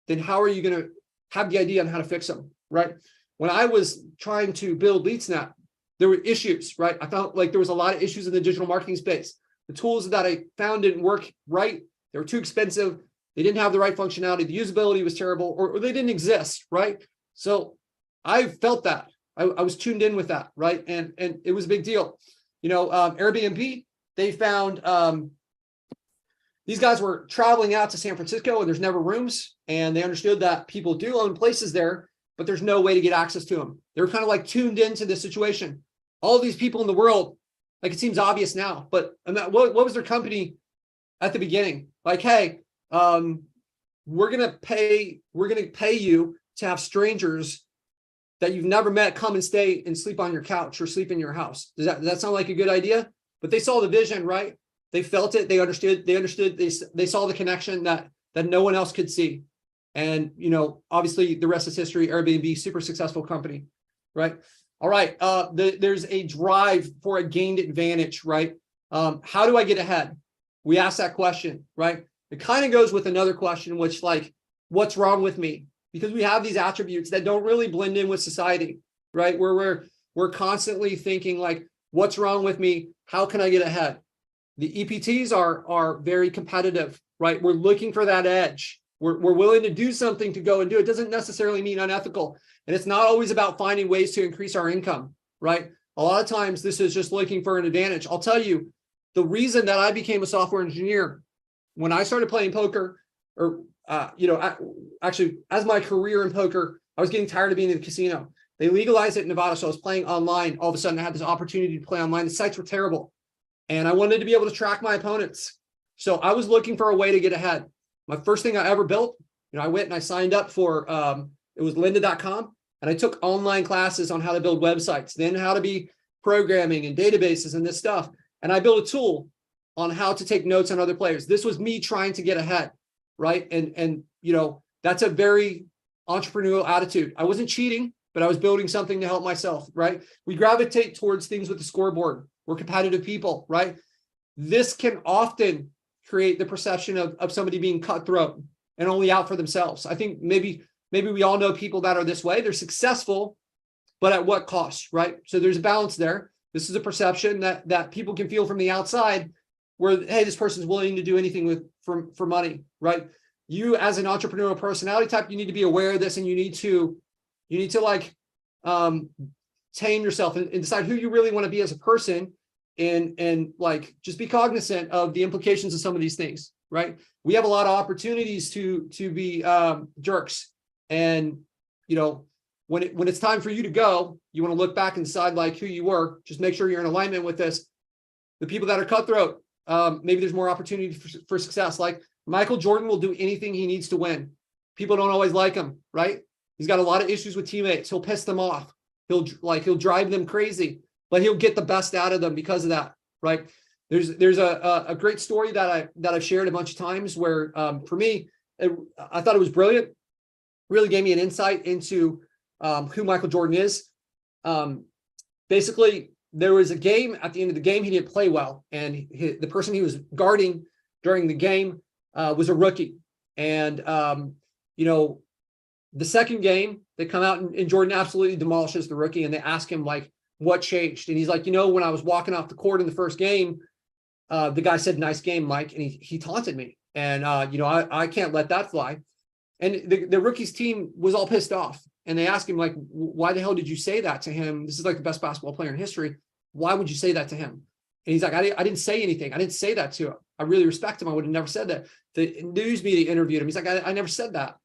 then how are you going to have the idea on how to fix them, right? When I was trying to build LeadSnap, there were issues, right? I found like there was a lot of issues in the digital marketing space. The tools that I found didn't work right. They were too expensive. They didn't have the right functionality. The usability was terrible, or they didn't exist, right? So I felt that. I was tuned in with that, right? And it was a big deal. You know, Airbnb, they found these guys were traveling out to San Francisco and there's never rooms. And they understood that people do own places there, but there's no way to get access to them. They were kind of like tuned into this situation. All these people in the world, like it seems obvious now, but what was their company at the beginning? Like, hey, we're gonna pay you to have strangers that you've never met come and stay and sleep on your couch or sleep in your house. Does that sound like a good idea? But they saw the vision, right? They felt it. They understood. They saw the connection that no one else could see. And, you know, obviously the rest is history. Airbnb, super successful company, right? All right. There's a drive for a gained advantage, right? How do I get ahead? We ask that question, right? It kind of goes with another question, which like, what's wrong with me? Because we have these attributes that don't really blend in with society, right? Where we're constantly thinking like, what's wrong with me? How can I get ahead? The EPTs are very competitive, right? We're looking for that edge. We're willing to do something to go and do it. It doesn't necessarily mean unethical. And it's not always about finding ways to increase our income, right? A lot of times this is just looking for an advantage. I'll tell you, the reason that I became a software engineer, when I started playing poker, or actually as my career in poker, I was getting tired of being in the casino. They legalized it in Nevada, so I was playing online. All of a sudden I had this opportunity to play online. The sites were terrible. And I wanted to be able to track my opponents. So I was looking for a way to get ahead. My first thing I ever built, I went and I signed up for, it was lynda.com, and I took online classes on how to build websites, then how to be programming and databases and this stuff. And I built a tool on how to take notes on other players. This was me trying to get ahead, right? And that's a very entrepreneurial attitude. I wasn't cheating, but I was building something to help myself, right? We gravitate towards things with the scoreboard. We're competitive people, right? This can often create the perception of somebody being cutthroat and only out for themselves. I think maybe we all know people that are this way. They're successful, but at what cost, right? So there's a balance there. This is a perception that people can feel from the outside where, hey, this person's willing to do anything for money, right? You as an entrepreneurial personality type, you need to be aware of this, and you need to like tame yourself and decide who you really want to be as a person. And like, just be cognizant of the implications of some of these things, right? We have a lot of opportunities to be jerks. And, when it's time for you to go, you want to look back and decide like who you were. Just make sure you're in alignment with this. The people that are cutthroat, maybe there's more opportunity for success. Like Michael Jordan will do anything he needs to win. People don't always like him, right? He's got a lot of issues with teammates. He'll piss them off. He'll drive them crazy, but he'll get the best out of them because of that, right? There's a great story that I've shared a bunch of times where for me, I thought it was brilliant. Really gave me an insight into who Michael Jordan is. Basically, there was a game at the end of the game he didn't play well, and the person he was guarding during the game was a rookie. And the second game, they come out and Jordan absolutely demolishes the rookie, and they ask him like, what changed? And he's like, when I was walking off the court in the first game, the guy said, nice game, Mike. And he taunted me. And, I can't let that fly. And the rookies team was all pissed off. And they asked him like, why the hell did you say that to him? This is like the best basketball player in history. Why would you say that to him? And he's like, I didn't say anything. I didn't say that to him. I really respect him. I would have never said that. The news media interviewed him. He's like, I never said that.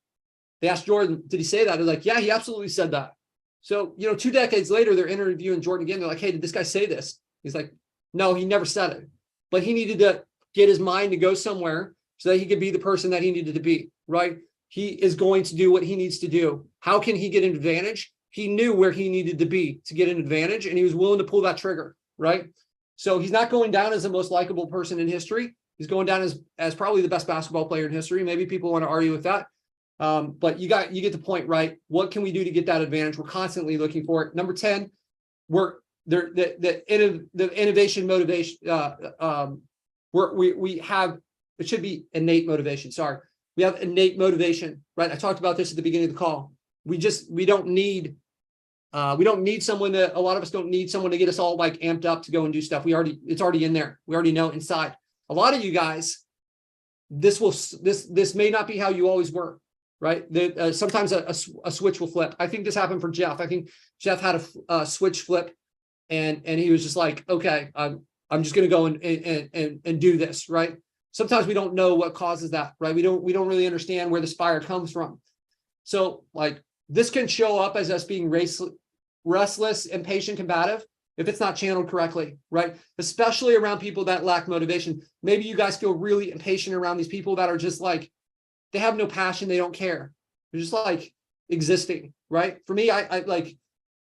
They asked Jordan, did he say that? They're like, yeah, he absolutely said that. So, 2 decades later, they're interviewing Jordan again. They're like, hey, did this guy say this? He's like, no, he never said it. But he needed to get his mind to go somewhere so that he could be the person that he needed to be, right? He is going to do what he needs to do. How can he get an advantage? He knew where he needed to be to get an advantage, and he was willing to pull that trigger, right? So he's not going down as the most likable person in history. He's going down as probably the best basketball player in history. Maybe people want to argue with that. But you get the point, right? What can we do to get that advantage? We're constantly looking for it. Number 10, we're there, the innovation motivation. We have, it should be innate motivation. Sorry. We have innate motivation, right? I talked about this at the beginning of the call. We don't need someone a lot of us don't need someone to get us all like amped up to go and do stuff. It's already in there. We already know inside. A lot of you guys, this may not be how you always work, right? Sometimes a switch will flip. I think this happened for Jeff. I think Jeff had a switch flip, and he was just like, okay, I'm just going to go and do this, right? Sometimes we don't know what causes that, right? We don't really understand where this fire comes from. So like this can show up as us being restless, impatient, combative if it's not channeled correctly, right? Especially around people that lack motivation. Maybe you guys feel really impatient around these people that are just like, they have no passion, they don't care. They're just like existing, right? For me, I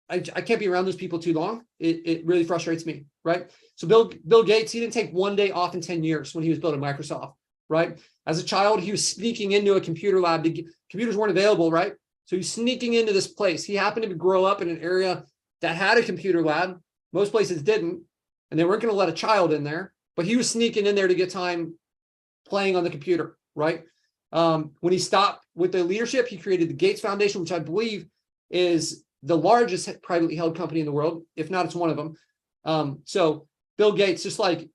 can't be around those people too long. It really frustrates me, right? So Bill Gates, he didn't take one day off in 10 years when he was building Microsoft, right? As a child, he was sneaking into a computer lab. Computers weren't available, right? So he's sneaking into this place. He happened to grow up in an area that had a computer lab. Most places didn't, and they weren't going to let a child in there, but he was sneaking in there to get time playing on the computer, right? When he stopped with the leadership, he created the Gates Foundation, which I believe is the largest privately held company in the world. If not, it's one of them. So Bill Gates, just like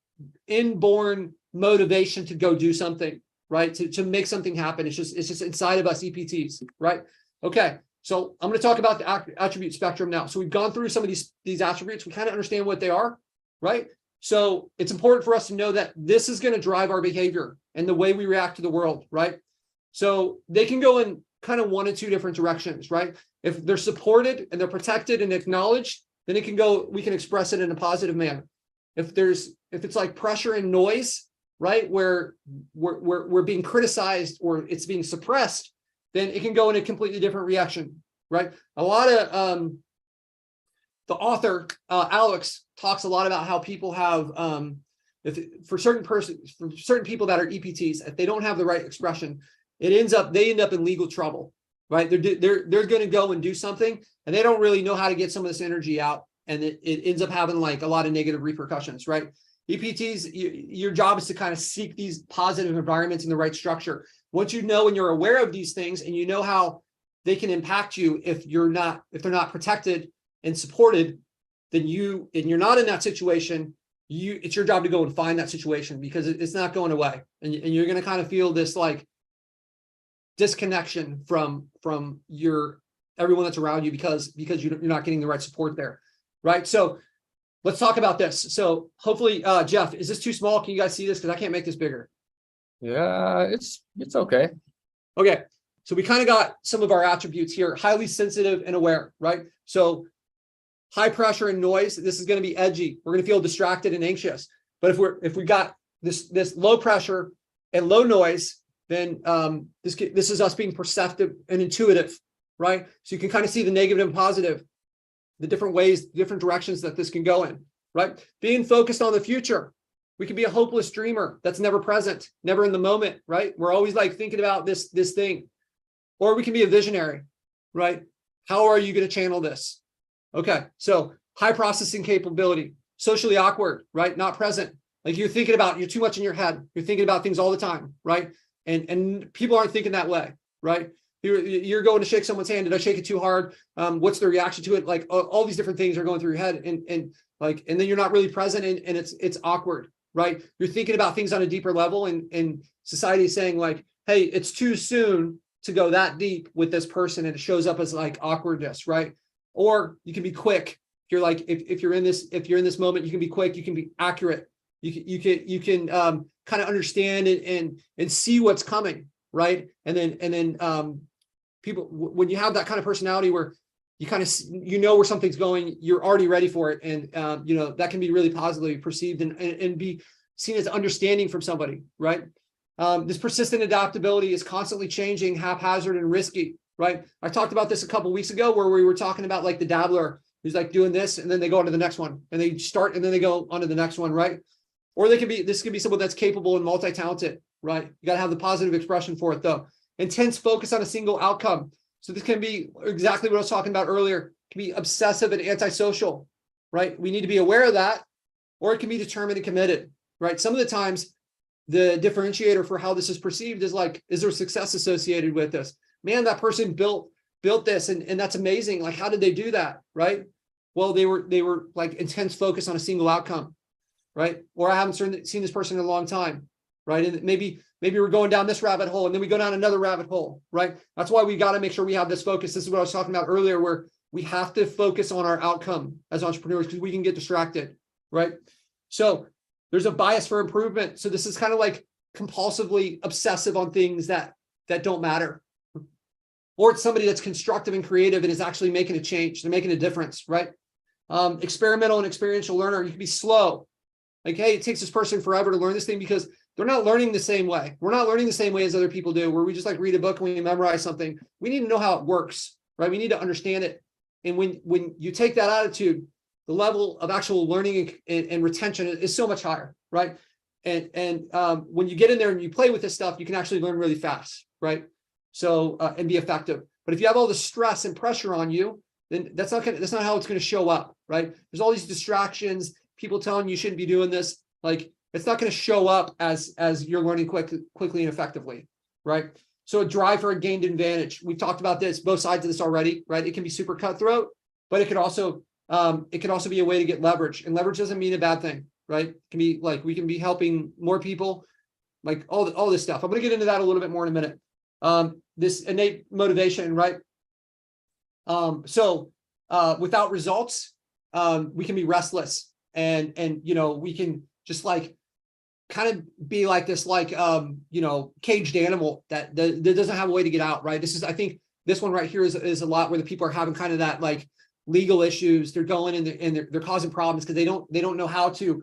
inborn motivation to go do something, right? To make something happen. It's just inside of us EPTs, right? Okay. So I'm going to talk about the attribute spectrum now. So we've gone through some of these attributes. We kind of understand what they are, right? So it's important for us to know that this is going to drive our behavior and the way we react to the world, right? So they can go in kind of one of two different directions, right? If they're supported and they're protected and acknowledged, then we can express it in a positive manner. If it's like pressure and noise, right, where we're being criticized or it's being suppressed, then it can go in a completely different reaction, right? A lot of the author Alex talks a lot about how people have for certain people that are EPTs, if they don't have the right expression, they end up in legal trouble, right? They're going to go and do something, and they don't really know how to get some of this energy out, and it ends up having like a lot of negative repercussions, right? EPTs, your job is to kind of seek these positive environments in the right structure. Once you know and you're aware of these things, and you know how they can impact you if they're not protected and supported, then you're not in that situation. It's your job to go and find that situation, because it's not going away, and you're going to kind of feel this like disconnection from everyone that's around you because you're not getting the right support there, right? So let's talk about this. So hopefully, Jeff, is this too small? Can you guys see this? Because I can't make this bigger. Yeah, it's okay. Okay, so we kind of got some of our attributes here: highly sensitive and aware, right? So high pressure and noise, this is going to be edgy. We're going to feel distracted and anxious. But if we got this low pressure and low noise, then this is us being perceptive and intuitive, right? So you can kind of see the negative and positive, the different ways, different directions that this can go in, right? Being focused on the future. We can be a hopeless dreamer that's never present, never in the moment, right? We're always like thinking about this thing. Or we can be a visionary, right? How are you going to channel this? Okay, so high processing capability, socially awkward, right? Not present. Like you're too much in your head. You're thinking about things all the time, right? And people aren't thinking that way, right? You're going to shake someone's hand. Did I shake it too hard? What's the reaction to it? Like all these different things are going through your head, and then you're not really present, and it's awkward, right? You're thinking about things on a deeper level, and society is saying like, hey, it's too soon to go that deep with this person, and it shows up as like awkwardness, right? Or you can be quick. You're like, if you're in this moment, you can be quick. You can be accurate. You can kind of understand and see what's coming, right? And then people, when you have that kind of personality where you kind of where something's going, you're already ready for it, and that can be really positively perceived and be seen as understanding from somebody, right? This persistent adaptability is constantly changing, haphazard, and risky, right? I talked about this a couple of weeks ago where we were talking about like the dabbler who's like doing this and then they go on to the next one and they start and then they go on to the next one, right? Or this could be someone that's capable and multi-talented, right? You got to have the positive expression for it though. Intense focus on a single outcome. So this can be exactly what I was talking about earlier. It can be obsessive and antisocial, right? We need to be aware of that, or it can be determined and committed, right? Some of the times the differentiator for how this is perceived is like, is there success associated with this? Man, that person built this and that's amazing. Like, how did they do that? Right? Well, they were like intense focus on a single outcome, right? Or I haven't seen this person in a long time, right? And maybe we're going down this rabbit hole and then we go down another rabbit hole, right? That's why we got to make sure we have this focus. This is what I was talking about earlier, where we have to focus on our outcome as entrepreneurs because we can get distracted, right? So there's a bias for improvement. So this is kind of like compulsively obsessive on things that don't matter. Or it's somebody that's constructive and creative and is actually making a change. They're making a difference, right? Experimental and experiential learner. You can be slow. Like, hey, it takes this person forever to learn this thing because they're not learning the same way. We're not learning the same way as other people do, where we just like read a book and we memorize something. We need to know how it works, right? We need to understand it. And when you take that attitude, the level of actual learning and retention is so much higher, right? And when you get in there and you play with this stuff, you can actually learn really fast, right? So and be effective. But if you have all the stress and pressure on you, then that's not how it's going to show up, right? There's all these distractions, people telling you shouldn't be doing this. Like, it's not going to show up as you're learning quickly and effectively, right? So a drive for a gained advantage. We've talked about this, both sides of this already, right? It can be super cutthroat, but it could also be a way to get leverage. And leverage doesn't mean a bad thing, right? It can be like we can be helping more people, like all this stuff. I'm going to get into that a little bit more in a minute. This innate motivation, right? So without results, we can be restless and we can just like kind of be like this, like, caged animal that doesn't have a way to get out, right? I think this one right here is a lot where the people are having kind of that like legal issues. They're going and they're causing problems because they don't know how to,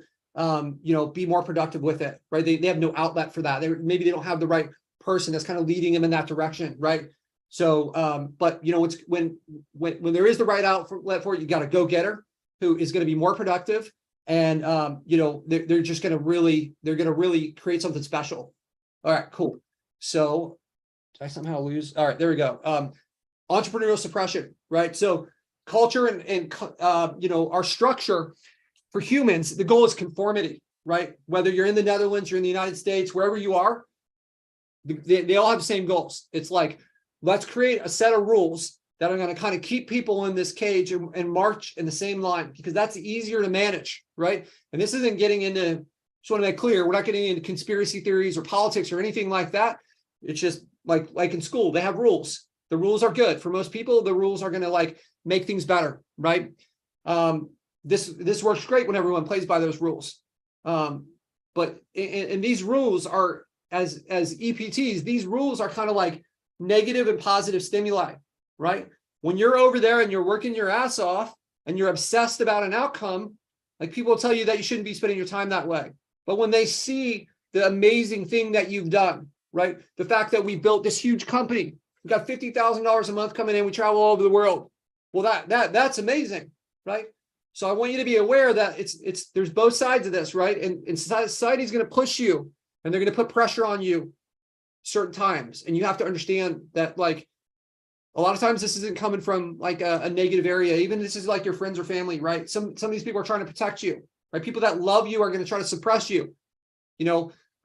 be more productive with it, right? They have no outlet for that. Maybe they don't have the right person that's kind of leading them in that direction, right? So, but when there is the right outlet for it, you got a go-getter who is going to be more productive, and they're just going to really create something special. All right, cool. So, did I somehow lose? All right, there we go. Entrepreneurial suppression, right? So, culture and our structure for humans, the goal is conformity, right? Whether you're in the Netherlands, you're in the United States, wherever you are. They all have the same goals. It's like, let's create a set of rules that are going to kind of keep people in this cage and march in the same line, because that's easier to manage, right? And this isn't getting into, just want to make clear, we're not getting into conspiracy theories or politics or anything like that. It's just like in school, they have rules. The rules are good. For most people, the rules are going to like make things better, right? This works great when everyone plays by those rules. But these rules are, as EPTs, these rules are kind of like negative and positive stimuli, right? When you're over there and you're working your ass off and you're obsessed about an outcome, like people will tell you that you shouldn't be spending your time that way. But when they see the amazing thing that you've done, right? The fact that we built this huge company, we got $50,000 a month coming in, we travel all over the world. Well, that's amazing, right? So I want you to be aware that there's both sides of this, right? And society's going to push you, and they're going to put pressure on you certain times. And you have to understand that, like, a lot of times this isn't coming from like a negative area. Even this is like your friends or family, right? Some of these people are trying to protect you, right? People that love you are going to try to suppress you.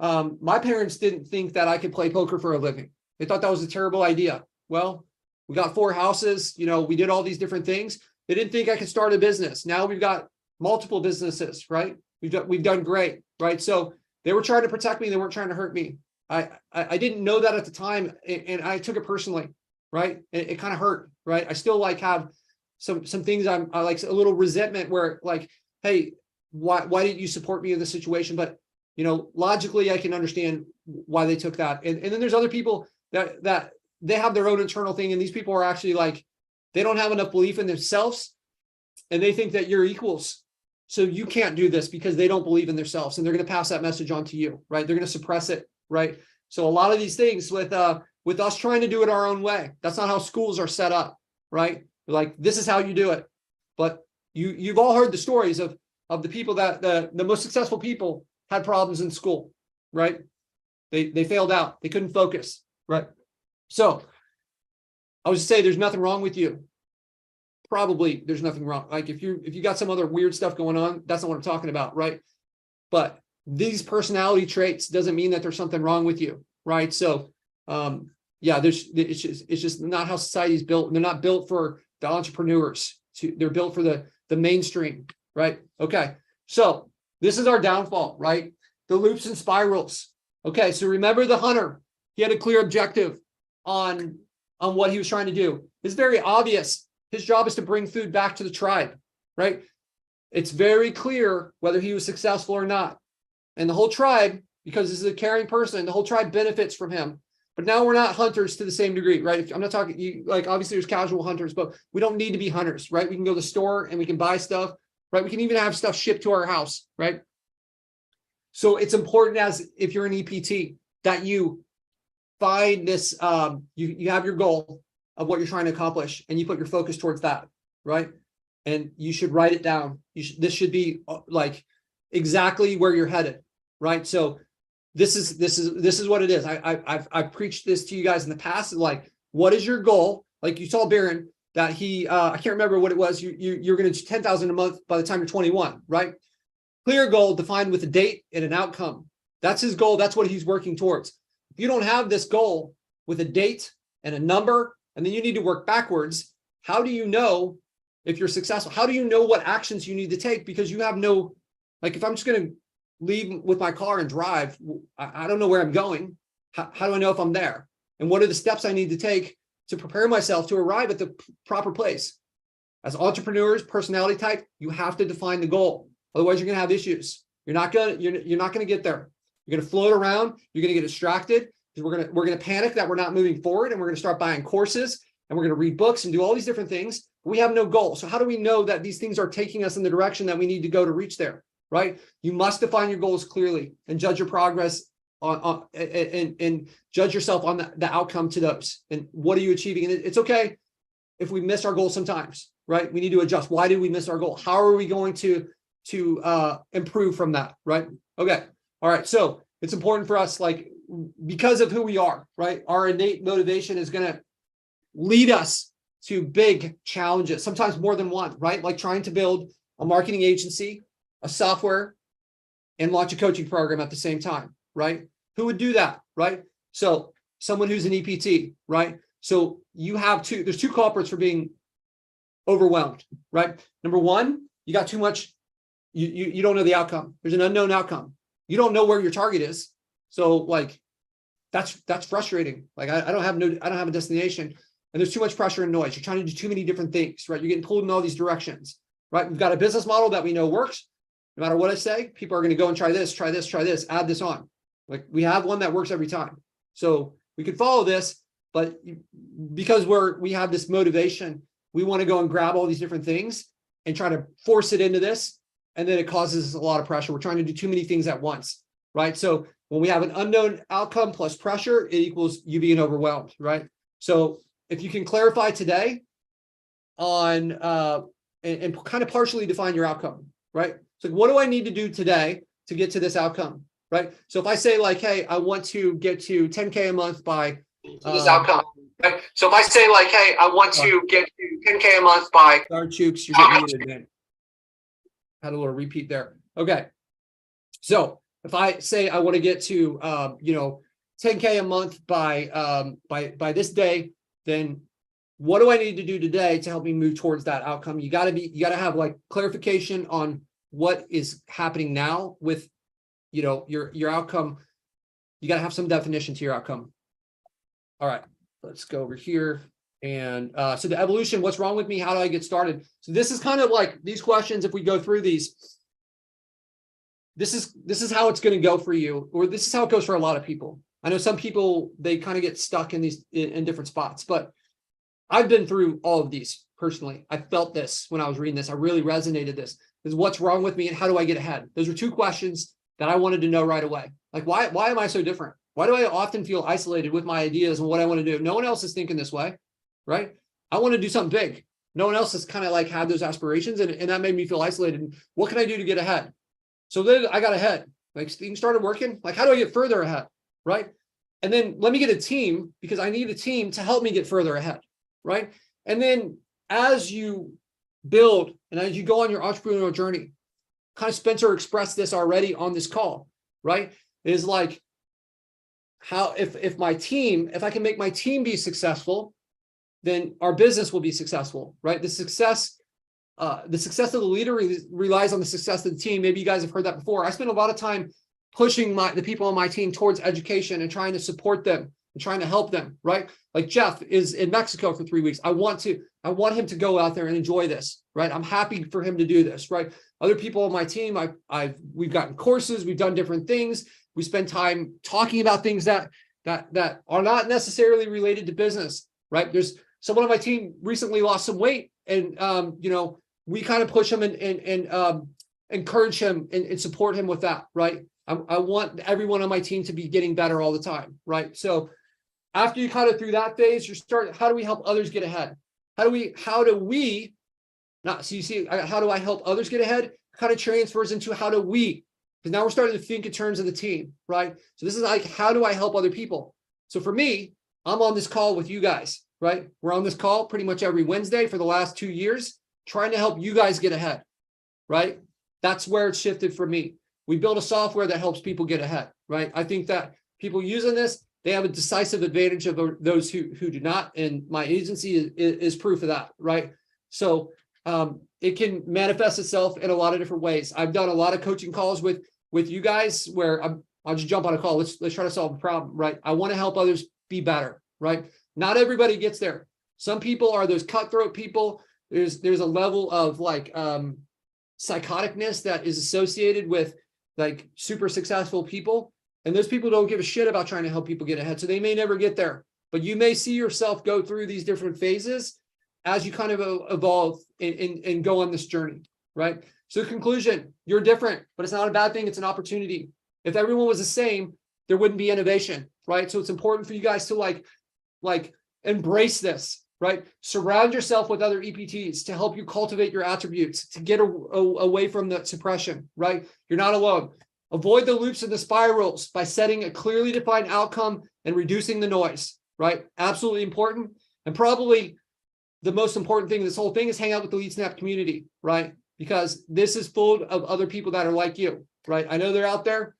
My parents didn't think that I could play poker for a living. They thought that was a terrible idea. Well, we got 4 houses, we did all these different things. They didn't think I could start a business. Now we've got multiple businesses, right? We've done great, right? So they were trying to protect me. They weren't trying to hurt me. I didn't know that at the time, and I took it personally, right? It kind of hurt, right? I still like have some things I like a little resentment where like, hey, why didn't you support me in this situation? But logically I can understand why they took that. And then there's other people that they have their own internal thing, and these people are actually like, they don't have enough belief in themselves, and they think that you're equals. So you can't do this because they don't believe in themselves, and they're going to pass that message on to you, right? They're going to suppress it, right? So a lot of these things with us trying to do it our own way, that's not how schools are set up, right? Like, this is how you do it. But you've all heard the stories of the people that the most successful people had problems in school, right? They failed out. They couldn't focus, right? So I would say there's nothing wrong with you. Probably there's nothing wrong. Like, if you got some other weird stuff going on, that's not what I'm talking about, right? But these personality traits doesn't mean that there's something wrong with you, right? So yeah, it's just not how society's built. They're not built for the entrepreneurs. They're built for the mainstream, right? Okay, so this is our downfall, right? The loops and spirals. Okay, so remember the hunter. He had a clear objective on what he was trying to do. It's very obvious. His job is to bring food back to the tribe, right? It's very clear whether he was successful or not. And the whole tribe, because this is a caring person, the whole tribe benefits from him. But now we're not hunters to the same degree, right? I'm not talking, like, obviously there's casual hunters, but we don't need to be hunters, right? We can go to the store and we can buy stuff, right? We can even have stuff shipped to our house, right? So it's important, as if you're an EPT, that you find this, you have your goal of what you're trying to accomplish, and you put your focus towards that, right? And you should write it down. This should be like exactly where you're headed, right? So this is what it is. I've preached this to you guys in the past. Like, what is your goal? Like, you saw Baron, that he I can't remember what it was. You're going to 10,000 a month by the time you're 21, right? Clear goal defined with a date and an outcome. That's his goal. That's what he's working towards. If you don't have this goal with a date and a number, and then you need to work backwards, how do you know if you're successful? How do you know what actions you need to take? Because you have no, like, if I'm just going to leave with my car and drive, I don't know where I'm going. How do I know if I'm there? And what are the steps I need to take to prepare myself to arrive at the proper place? As entrepreneurs, personality type, you have to define the goal. Otherwise, you're going to have issues. You're not going to get there. You're going to float around. You're going to get distracted, because we're going to panic that we're not moving forward, and we're going to start buying courses, and we're going to read books and do all these different things. But we have no goal. So how do we know that these things are taking us in the direction that we need to go to reach there? Right? You must define your goals clearly and judge your progress and judge yourself on the outcome to those. And what are you achieving? And it's okay if we miss our goal sometimes, right? We need to adjust. Why did we miss our goal? How are we going to improve from that, right? Okay. All right. So it's important for us, like, because of who we are, right? Our innate motivation is going to lead us to big challenges, sometimes more than one, right? Like trying to build a marketing agency, a software, and launch a coaching program at the same time, right? Who would do that, right? So someone who's an EPT, right? So there's two culprits for being overwhelmed, right? Number one, you got too much, you don't know the outcome. There's an unknown outcome. You don't know where your target is. So, like, that's frustrating. Like, I don't have a destination, and there's too much pressure and noise. You're trying to do too many different things, right? You're getting pulled in all these directions, right? We've got a business model that we know works. No matter what I say, people are going to go and try this, add this on. Like, we have one that works every time. So we could follow this, but because we have this motivation, we want to go and grab all these different things and try to force it into this. And then it causes us a lot of pressure. We're trying to do too many things at once, right? So when we have an unknown outcome plus pressure, it equals you being overwhelmed, right? So if you can clarify today on and kind of partially define your outcome, right? So what do I need to do today to get to this outcome, right? So if I say, like, hey, I want to get to 10K a month by this outcome, right? So if I say, like, hey, I want to get to 10K a month by Chooks, you're getting muted, man. Had a little repeat there. Okay. So if I say I want to get to 10K a month by this day, then what do I need to do today to help me move towards that outcome? You got to have, like, clarification on what is happening now with, your outcome. You got to have some definition to your outcome. All right, let's go over here. And so the evolution, what's wrong with me? How do I get started? So this is kind of like these questions. If we go through these, this is how it's going to go for you, or this is how it goes for a lot of people. I know some people, they kind of get stuck in these in different spots, but I've been through all of these personally. I felt this when I was reading this. I really resonated this. Is what's wrong with me and how do I get ahead? Those are two questions that I wanted to know right away. Like, why am I so different? Why do I often feel isolated with my ideas and what I want to do? No one else is thinking this way, right? I want to do something big. No one else has kind of like had those aspirations, and that made me feel isolated. What can I do to get ahead? So then I got ahead. Like things started working. Like, how do I get further ahead, right? And then let me get a team, because I need a team to help me get further ahead, right? And then as you build and as you go on your entrepreneurial journey, kind of Spencer expressed this already on this call, right? Is like, how if I can make my team be successful, then our business will be successful, right? The success of the leader relies on the success of the team. Maybe you guys have heard that before. I spend a lot of time pushing the people on my team towards education and trying to support them and trying to help them, right? Like Jeff is in Mexico for 3 weeks. I want him to go out there and enjoy this, right? I'm happy for him to do this, right? Other people on my team, we've gotten courses, we've done different things. We spend time talking about things that are not necessarily related to business, right? There's someone on my team recently lost some weight, and we kind of push him and encourage him and support him with that, right? I want everyone on my team to be getting better all the time, right? So after you kind of through that phase, how do we help others get ahead? How do we not, so you see, how do I help others get ahead? Kind of transfers into how do we, because now we're starting to think in terms of the team, right? So this is like, how do I help other people? So for me, I'm on this call with you guys, right? We're on this call pretty much every Wednesday for the last 2 years, trying to help you guys get ahead, right? That's where it shifted for me. We build a software that helps people get ahead, right? I think that people using this, they have a decisive advantage of those who do not. And my agency is proof of that, right? So it can manifest itself in a lot of different ways. I've done a lot of coaching calls with you guys where I'll just jump on a call. Let's try to solve a problem, right? I want to help others be better, right? Not everybody gets there. Some people are those cutthroat people. There's a level of like psychoticness that is associated with like super successful people. And those people don't give a shit about trying to help people get ahead. So they may never get there, but you may see yourself go through these different phases as you kind of evolve and go on this journey, right? So conclusion, you're different, but it's not a bad thing. It's an opportunity. If everyone was the same, there wouldn't be innovation, right? So it's important for you guys to like embrace this, right? Surround yourself with other EPTs to help you cultivate your attributes, to get away from the suppression, right? You're not alone. Avoid the loops and the spirals by setting a clearly defined outcome and reducing the noise, right? Absolutely important. And probably the most important thing in this whole thing is hang out with the LeadSnap community, right? Because this is full of other people that are like you, right? I know they're out there.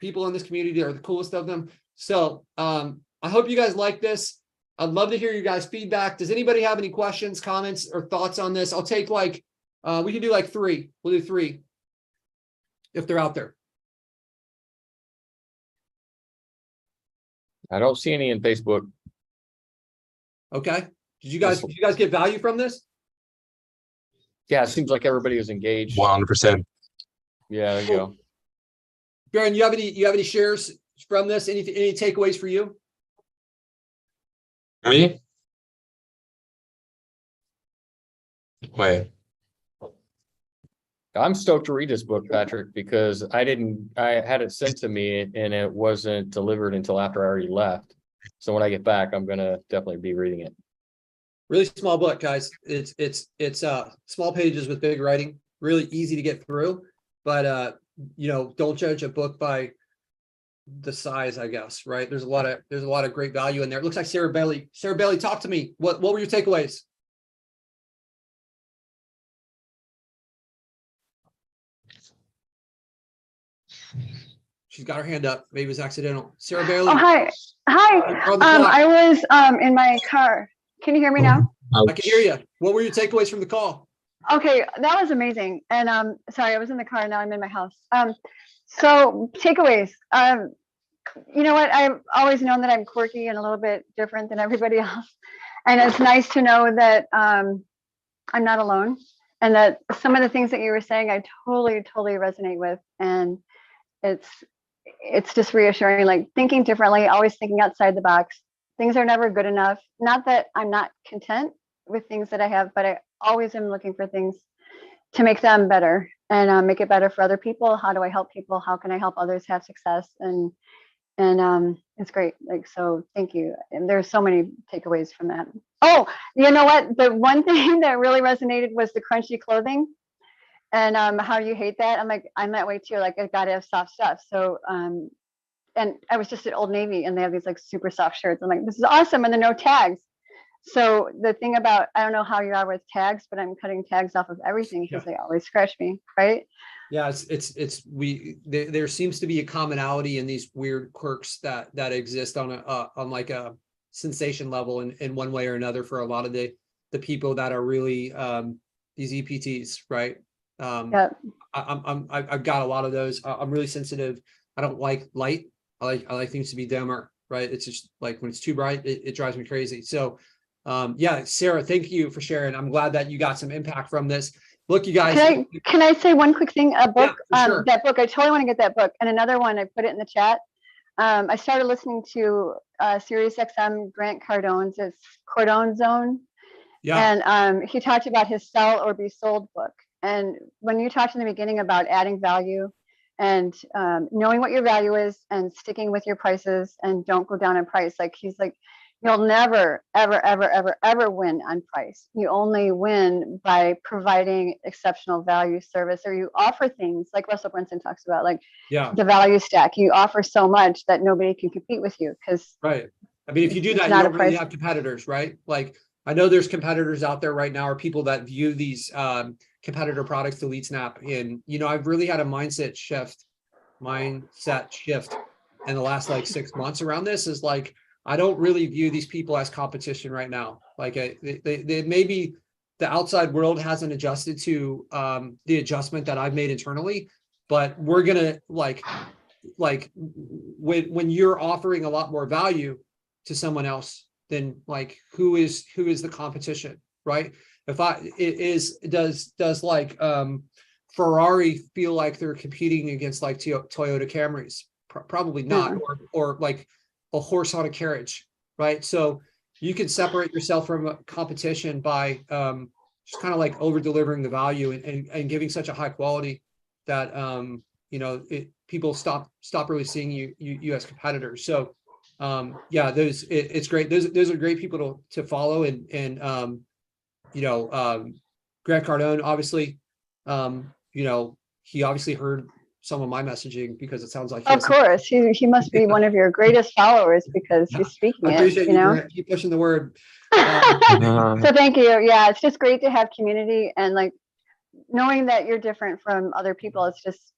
People in this community are the coolest of them. So I hope you guys like this. I'd love to hear your guys' feedback. Does anybody have any questions, comments, or thoughts on this? I'll take we can do like 3. We'll do 3 if they're out there. I don't see any in Facebook. Okay. Did you guys get value from this? Yeah, it seems like everybody was engaged. 100%. Yeah, there you go. Baron, you have any shares from this? Any takeaways for you? Me? Wait. I'm stoked to read this book, Patrick, because I had it sent to me and it wasn't delivered until after I already left. So when I get back, I'm gonna definitely be reading it. Really small book, guys. It's small pages with big writing, really easy to get through, but don't judge a book by the size, I guess, right? There's a lot of great value in there. It looks like Sarah Bailey. Sarah Bailey, talk to me. What were your takeaways? She's got her hand up. Maybe it was accidental. Sarah Bailey. Oh, hi. I was in my car. Can you hear me now? I can hear you. What were your takeaways from the call? Okay, that was amazing. And sorry, I was in the car. Now I'm in my house. So takeaways. You know what? I've always known that I'm quirky and a little bit different than everybody else. And it's nice to know that I'm not alone, and that some of the things that you were saying, I totally resonate with. And it's just reassuring, like thinking differently, always thinking outside the box. Things are never good enough. Not that I'm not content with things that I have, but I always am looking for things to make them better and make it better for other people. How do I help people? How can I help others have success? And And it's great. Like, so thank you. And there's so many takeaways from that. Oh, you know what? The one thing that really resonated was the crunchy clothing and how you hate that. I'm like, I'm that way too. Like, I gotta have soft stuff. So and I was just at Old Navy and they have these like super soft shirts. I'm like, this is awesome. And there are no tags. So the thing about, I don't know how you are with tags, but I'm cutting tags off of everything because they always scratch me, right? Yeah, there seems to be a commonality in these weird quirks that exist on like a sensation level in one way or another for a lot of the people that are really these EPTs, right? I've got a lot of those. I'm really sensitive. I don't like light. I like things to be dimmer, right? It's just like when it's too bright, it drives me crazy. So yeah, Sarah, thank you for sharing. I'm glad that you got some impact from this. Look, you guys. Can I say one quick thing? A book, sure. That book, I totally want to get that book. And another one, I put it in the chat. I started listening to Sirius XM Grant Cardone's Cordone Zone. Yeah. And he talked about his Sell or Be Sold book. And when you talked in the beginning about adding value and knowing what your value is and sticking with your prices and don't go down in price, like he's like, you'll never, ever, ever, ever, ever win on price. You only win by providing exceptional value service, or you offer things like Russell Brunson talks about, like the value stack. You offer so much that nobody can compete with you because right. I mean, if you do that, you don't really have competitors, right? Like I know there's competitors out there right now, or people that view these competitor products to LeadSnap. And you know, I've really had a mindset shift in the last like 6 months around this. Is like, I don't really view these people as competition right now. Like they maybe the outside world hasn't adjusted to the adjustment that I've made internally, but we're gonna like when you're offering a lot more value to someone else, then like who is the competition, right? Does like Ferrari feel like they're competing against like Toyota Camrys? Probably not, or like a horse on a carriage, right? So you can separate yourself from a competition by just kind of like over delivering the value and giving such a high quality that you know, people stop really seeing you as competitors. So yeah, it's great. Those are great people to follow, and you know, Grant Cardone, obviously, you know, he obviously heard some of my messaging because it sounds like of course he must be one of your greatest followers because he's speaking I appreciate you know. Grant. Keep pushing the word. So thank you. Yeah, it's just great to have community and like knowing that you're different from other people. It's just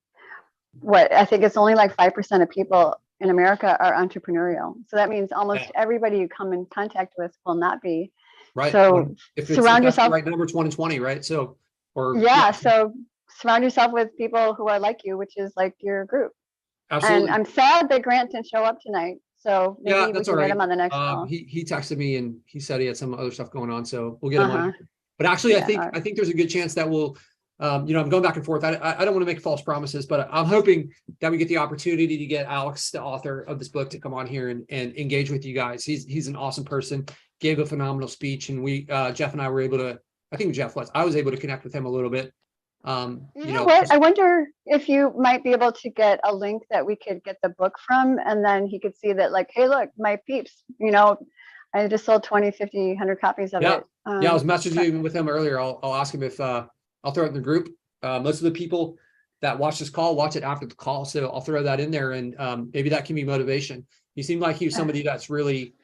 what I think it's only like 5% of people in America are entrepreneurial. So that means almost everybody you come in contact with will not be. Right. So if surround yourself. Right number, it's 1 in 20, right? So so surround yourself with people who are like you, which is like your group. Absolutely. And I'm sad that Grant didn't show up tonight. So maybe we can get him on the next call. He texted me and he said he had some other stuff going on, so we'll get him on. But actually, I think there's a good chance that we'll, you know, I'm going back and forth. I don't want to make false promises, but I'm hoping that we get the opportunity to get Alex, the author of this book, to come on here and engage with you guys. He's an awesome person, gave a phenomenal speech, and we, Jeff and I were able to, I was able to connect with him a little bit. You know what? I wonder if you might be able to get a link that we could get the book from, and then he could see that, like, hey, look, my peeps, you know, I just sold 20, 50, 100 copies of it. Yeah, I was messaging with him earlier. I'll ask him if I'll throw it in the group. Most of the people that watch this call watch it after the call, so I'll throw that in there, and maybe that can be motivation. He seemed like he was somebody that's really,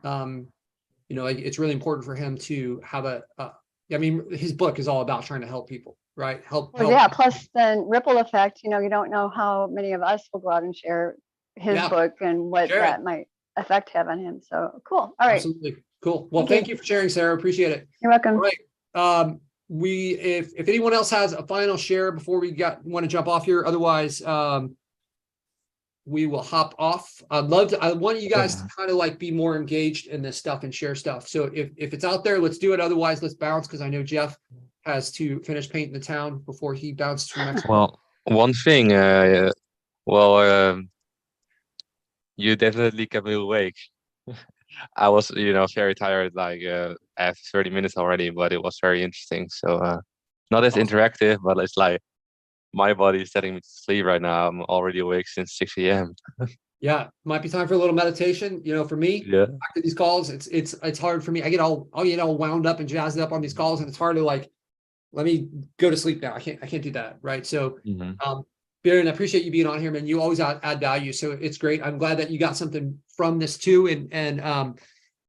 you know, like it's really important for him to have I mean, his book is all about trying to help people, right? Help. Yeah. Plus, then ripple effect. You know, you don't know how many of us will go out and share his book and what that might effect have on him. So cool. All right. Absolutely cool. Well, thank you for sharing, Sarah. Appreciate it. You're welcome. All right. If anyone else has a final share before we want to jump off here, otherwise, we will hop off. I want you guys to kind of like be more engaged in this stuff and share stuff. So if it's out there, let's do it. Otherwise, let's bounce, because I know Jeff has to finish painting the town before he bounces to Mexico. Well, one thing, you definitely kept me awake. I was, you know, very tired, like after 30 minutes already, but it was very interesting. So not as interactive, but it's like my body is setting me to sleep right now. I'm already awake since 6 a.m. Yeah, might be time for a little meditation. You know, for me, Yeah. after these calls, it's hard for me. I get all wound up and jazzed up on these calls, and it's hard to like, let me go to sleep now. I can't do that. Right. So, Baron, I appreciate you being on here, man. You always add value. So it's great. I'm glad that you got something from this too. And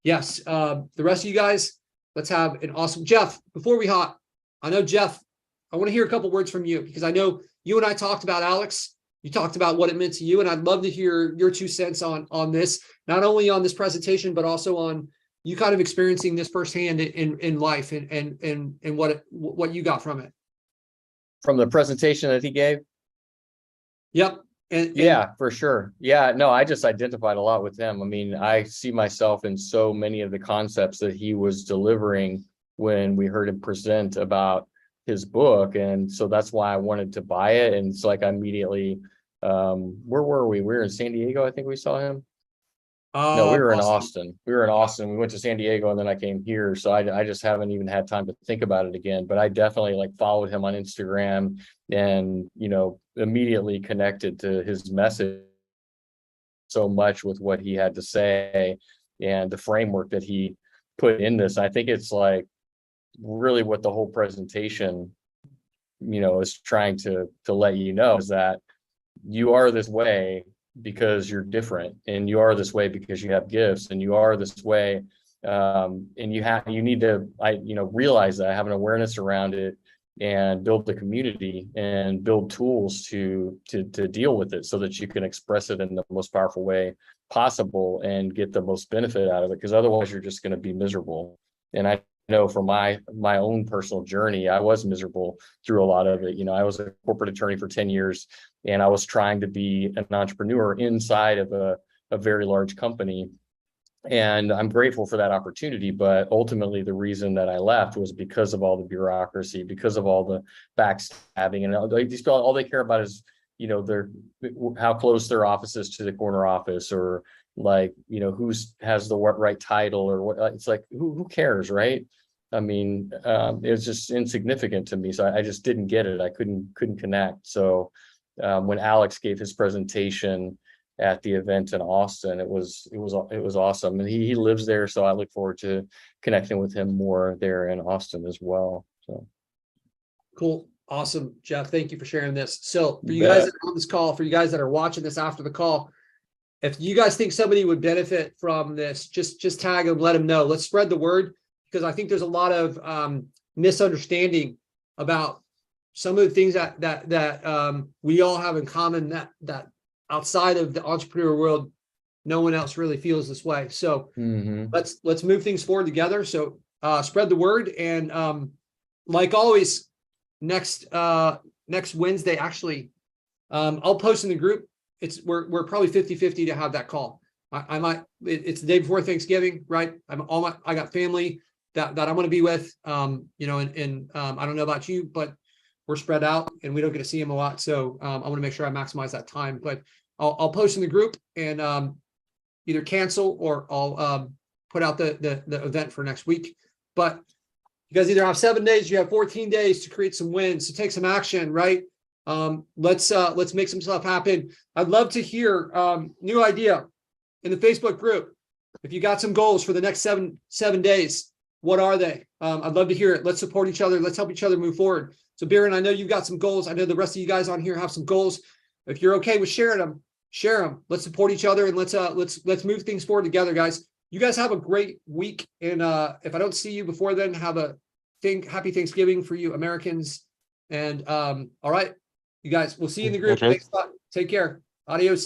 yes, the rest of you guys, let's have an awesome Jeff. Before we hop, I know Jeff, I want to hear a couple words from you because I know you and I talked about Alex. You talked about what it meant to you, and I'd love to hear your 2 cents on this, not only on this presentation, but also on you kind of experiencing this firsthand in life and what you got from it. From the presentation that he gave? Yep. And yeah, for sure. Yeah, no, I just identified a lot with him. I mean, I see myself in so many of the concepts that he was delivering when we heard him present about his book. And so that's why I wanted to buy it. And it's like I immediately, where were we? We were in San Diego, I think we saw him. No, we were in Austin. We were in Austin. We went to San Diego and then I came here. So I just haven't even had time to think about it again. But I definitely like followed him on Instagram and, you know, immediately connected to his message so much with what he had to say and the framework that he put in this. I think it's like really what the whole presentation, you know, is trying to let you know is that you are this way because you're different, and you are this way because you have gifts, and you are this way, and you need to realize that, have an awareness around it, and build the community and build tools to deal with it so that you can express it in the most powerful way possible and get the most benefit out of it, because otherwise you're just going to be miserable. And I know from my own personal journey, I was miserable through a lot of it. You know, I was a corporate attorney for 10 years and I was trying to be an entrepreneur inside of a very large company. And I'm grateful for that opportunity. But ultimately, the reason that I left was because of all the bureaucracy, because of all the backstabbing, and these people, all they care about is, you know, how close their office is to the corner office, or like, you know, who's has the right title, or what. It's like, who cares, right? I mean, it was just insignificant to me. So I just didn't get it. I couldn't connect. So when Alex gave his presentation at the event in Austin, it was awesome. And he lives there. So I look forward to connecting with him more there in Austin as well. So cool. Awesome. Jeff, thank you for sharing this. So for you guys that are on this call, for you guys that are watching this after the call, if you guys think somebody would benefit from this, just tag them, let them know. Let's spread the word, because I think there's a lot of misunderstanding about some of the things that we all have in common that outside of the entrepreneur world, no one else really feels this way. So let's move things forward together. So spread the word. And like always, next Wednesday, actually, I'll post in the group. We're probably 50-50 to have that call. I might, it's the day before Thanksgiving, right? I got family that I'm going to be with, you know, and I don't know about you, but we're spread out and we don't get to see them a lot. So I want to make sure I maximize that time, but I'll post in the group and either cancel or I'll put out the event for next week. But you guys either have 7 days, you have 14 days to create some wins, to take some action, right? Let's make some stuff happen. I'd love to hear new idea in the Facebook group. If you got some goals for the next seven days, what are they? I'd love to hear it. Let's support each other. Let's help each other move forward. So Baron, I know you've got some goals. I know the rest of you guys on here have some goals. If you're okay with sharing them, share them. Let's support each other and let's move things forward together, guys. You guys have a great week. And if I don't see you before then, have a happy Thanksgiving for you Americans. And all right, you guys, we'll see you in the group. Thanks a lot. Take care. Adios.